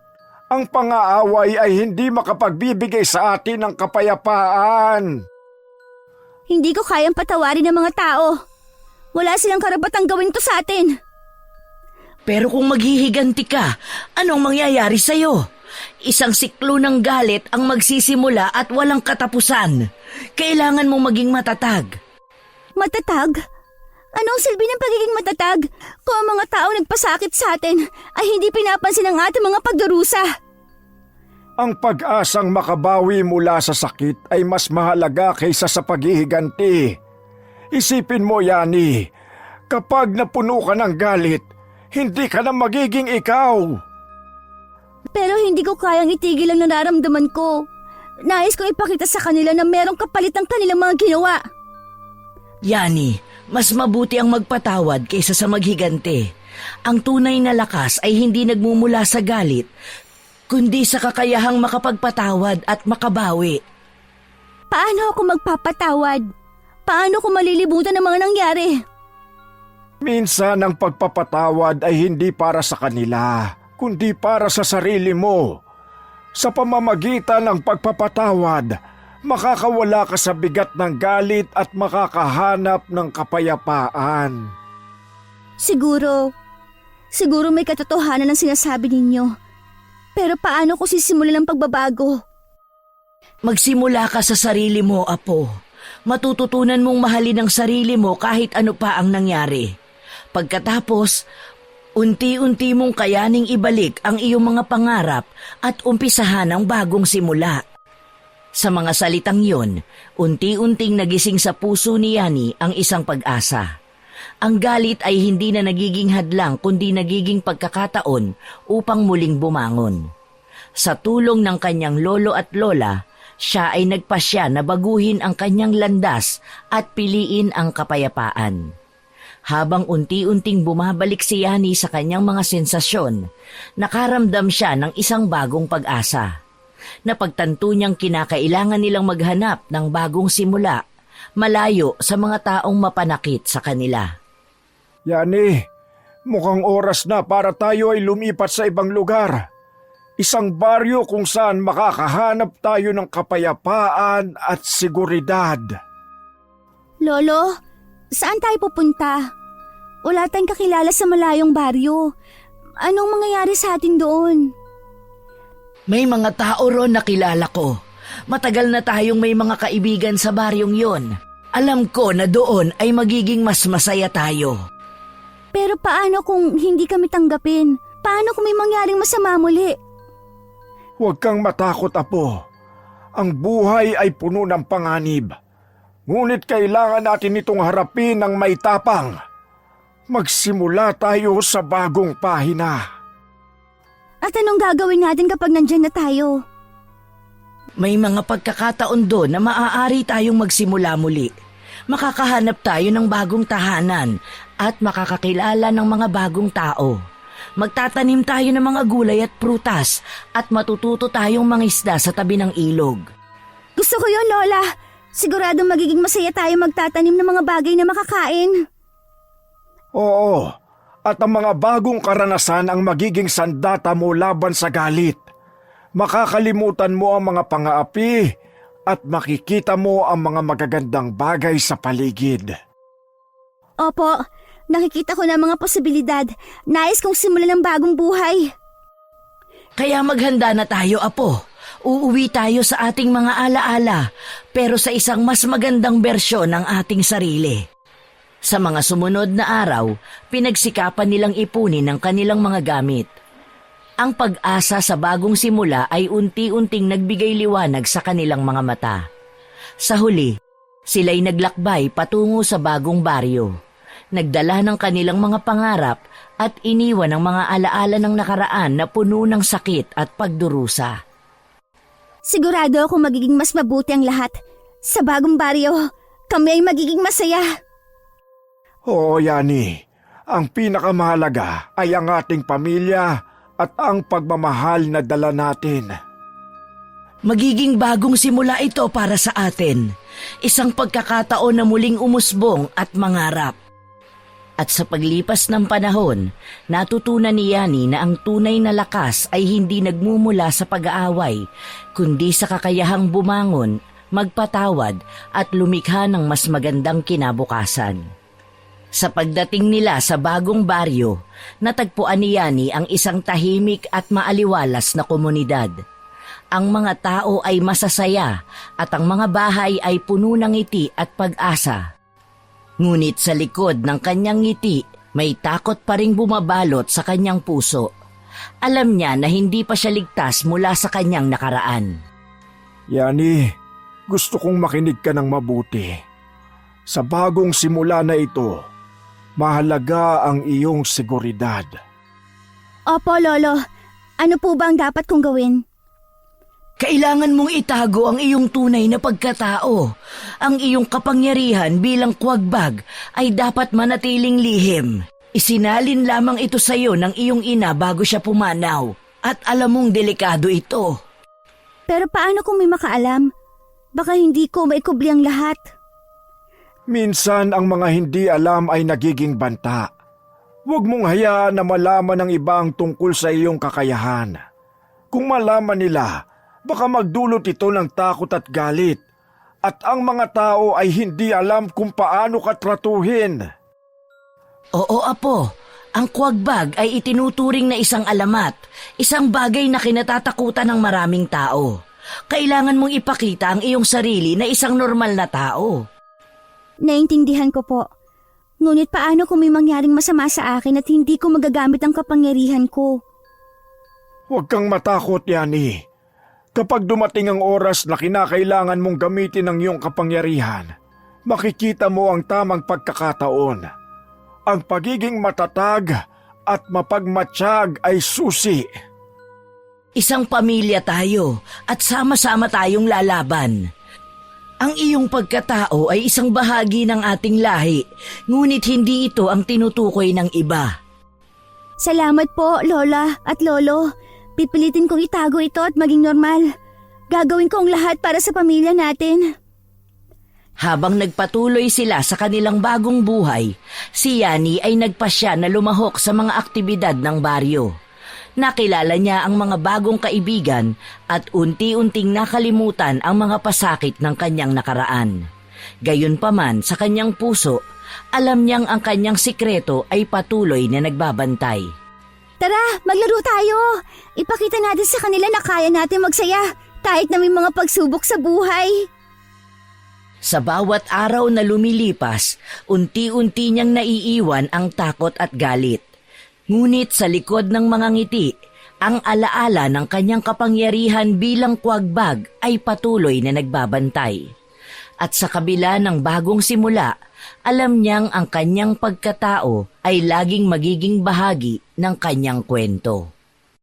Ang pang-aaway ay hindi makapagbibigay sa atin ng kapayapaan. Hindi ko kayang patawarin ng mga tao. Wala silang karapatang gawin to sa atin. Pero kung maghihiganti ka, anong mangyayari sa'yo? Isang siklo ng galit ang magsisimula at walang katapusan. Kailangan mong maging matatag. Matatag? Anong silbi ng pagiging matatag kung ang mga tao nagpasakit sa atin ay hindi pinapansin ang ating mga pagdurusa? Ang pag-asang makabawi mula sa sakit ay mas mahalaga kaysa sa paghihiganti. Isipin mo, Yani, kapag napuno ka ng galit, hindi ka na magiging ikaw. Pero hindi ko kayang itigil ang nararamdaman ko. Nais kong ipakita sa kanila na merong kapalit ang kanilang mga ginawa. Yani, mas mabuti ang magpatawad kaysa sa maghiganti. Ang tunay na lakas ay hindi nagmumula sa galit, kundi sa kakayahang makapagpatawad at makabawi. Paano ako magpapatawad? Paano ko malilimutan ang mga nangyari? Minsan ang pagpapatawad ay hindi para sa kanila, kundi para sa sarili mo. Sa pamamagitan ng pagpapatawad, makakawala ka sa bigat ng galit at makakahanap ng kapayapaan. Siguro may katotohanan ang sinasabi ninyo. Pero paano ko sisimulan ang pagbabago? Magsimula ka sa sarili mo, Apo. Matututunan mong mahalin ang sarili mo kahit ano pa ang nangyari. Pagkatapos, unti-unti mong kayaning ibalik ang iyong mga pangarap at umpisahan ang bagong simula. Sa mga salitang yon, unti-unting nagising sa puso ni Yani ang isang pag-asa. Ang galit ay hindi na nagiging hadlang kundi nagiging pagkakataon upang muling bumangon. Sa tulong ng kanyang lolo at lola, siya ay nagpasya na baguhin ang kanyang landas at piliin ang kapayapaan. Habang unti-unting bumabalik si Yani sa kanyang mga sensasyon, nakaramdam siya ng isang bagong pag-asa. Napagtanto niyang kinakailangan nilang maghanap ng bagong simula, malayo sa mga taong mapanakit sa kanila. Yani, mukhang oras na para tayo ay lumipat sa ibang lugar. Isang baryo kung saan makakahanap tayo ng kapayapaan at seguridad. Lolo, saan tayo pupunta? Wala tayong kakilala sa malayong baryo. Anong mangyayari sa atin doon? May mga tao ron na kilala ko. Matagal na tayong may mga kaibigan sa baryong yon. Alam ko na doon ay magiging mas masaya tayo. Pero paano kung hindi kami tanggapin? Paano kung may mangyaring masama muli? Huwag kang matakot, Apo. Ang buhay ay puno ng panganib. Ngunit kailangan natin itong harapin ng may tapang. Magsimula tayo sa bagong pahina. At anong gagawin natin kapag nandyan na tayo? May mga pagkakataon doon na maaari tayong magsimula muli. Makakahanap tayo ng bagong tahanan at makakakilala ng mga bagong tao. Magtatanim tayo ng mga gulay at prutas at matututo tayong mangisda sa tabi ng ilog. Gusto ko yun, Lola. Siguradong magiging masaya tayo magtatanim ng mga bagay na makakain. Oo, at ang mga bagong karanasan ang magiging sandata mo laban sa galit. Makakalimutan mo ang mga pang-aapi at makikita mo ang mga magagandang bagay sa paligid. Opo, nakikita ko na mga posibilidad. Nais kong simulan ng bagong buhay. Kaya maghanda na tayo, Apo. Uuwi tayo sa ating mga alaala, pero sa isang mas magandang bersyon ng ating sarili. Sa mga sumunod na araw, pinagsikapan nilang ipunin ang kanilang mga gamit. Ang pag-asa sa bagong simula ay unti-unting nagbigay liwanag sa kanilang mga mata. Sa huli, sila'y naglakbay patungo sa bagong baryo. Nagdala ng kanilang mga pangarap at iniwan ang mga alaala ng nakaraan na puno ng sakit at pagdurusa. Sigurado akong magiging mas mabuti ang lahat. Sa bagong baryo, kami ay magiging masaya. Oo, Yani. Ang pinakamahalaga ay ang ating pamilya at ang pagmamahal na dala natin. Magiging bagong simula ito para sa atin. Isang pagkakataon na muling umusbong at mangarap. At sa paglipas ng panahon, natutunan ni Yani na ang tunay na lakas ay hindi nagmumula sa pag-aaway, kundi sa kakayahang bumangon, magpatawad at lumikha ng mas magandang kinabukasan. Sa pagdating nila sa bagong baryo, natagpuan ni Yani ang isang tahimik at maaliwalas na komunidad. Ang mga tao ay masasaya at ang mga bahay ay puno ng ngiti at pag-asa. Ngunit sa likod ng kanyang ngiti, may takot pa ring bumabalot sa kanyang puso. Alam niya na hindi pa siya ligtas mula sa kanyang nakaraan. Yani, gusto kong makinig ka ng mabuti. Sa bagong simula na ito, mahalaga ang iyong seguridad. Opo, Lolo. Ano po ba ang dapat kong gawin? Kailangan mong itago ang iyong tunay na pagkatao. Ang iyong kapangyarihan bilang kuwagbag ay dapat manatiling lihim. Isinalin lamang ito sa iyo ng iyong ina bago siya pumanaw. At alam mong delikado ito. Pero paano kung may makaalam? Baka hindi ko maikubli ang lahat. Minsan ang mga hindi alam ay nagiging banta. Huwag mong hayaan na malaman ng ibang tungkol sa iyong kakayahan. Kung malaman nila, baka magdulot ito ng takot at galit. At ang mga tao ay hindi alam kung paano ka tratuhin. Oo, Apo. Ang kuwagbag ay itinuturing na isang alamat, isang bagay na kinatatakutan ng maraming tao. Kailangan mong ipakita ang iyong sarili na isang normal na tao. Naintindihan ko po. Ngunit paano kung may mangyaring masama sa akin at hindi ko magagamit ang kapangyarihan ko? Huwag kang matakot, Yani. Kapag dumating ang oras na kinakailangan mong gamitin ang iyong kapangyarihan, makikita mo ang tamang pagkakataon. Ang pagiging matatag at mapagmatsyag ay susi. Isang pamilya tayo at sama-sama tayong lalaban. Ang iyong pagkatao ay isang bahagi ng ating lahi, ngunit hindi ito ang tinutukoy ng iba. Salamat po, Lola at Lolo. Pipilitin kong itago ito at maging normal. Gagawin ko ang lahat para sa pamilya natin. Habang nagpatuloy sila sa kanilang bagong buhay, si Yani ay nagpasya na lumahok sa mga aktibidad ng baryo. Nakilala niya ang mga bagong kaibigan at unti-unting nakalimutan ang mga pasakit ng kanyang nakaraan. Gayunpaman sa kanyang puso, alam niyang ang kanyang sikreto ay patuloy na nagbabantay. Tara, maglaro tayo. Ipakita natin sa kanila na kaya natin magsaya kahit na may mga pagsubok sa buhay. Sa bawat araw na lumilipas, unti-unti niyang naiiwan ang takot at galit. Ngunit sa likod ng mga ngiti, ang alaala ng kanyang kapangyarihan bilang kuwagbag ay patuloy na nagbabantay. At sa kabila ng bagong simula, alam niyang ang kanyang pagkatao ay laging magiging bahagi ng kanyang kwento.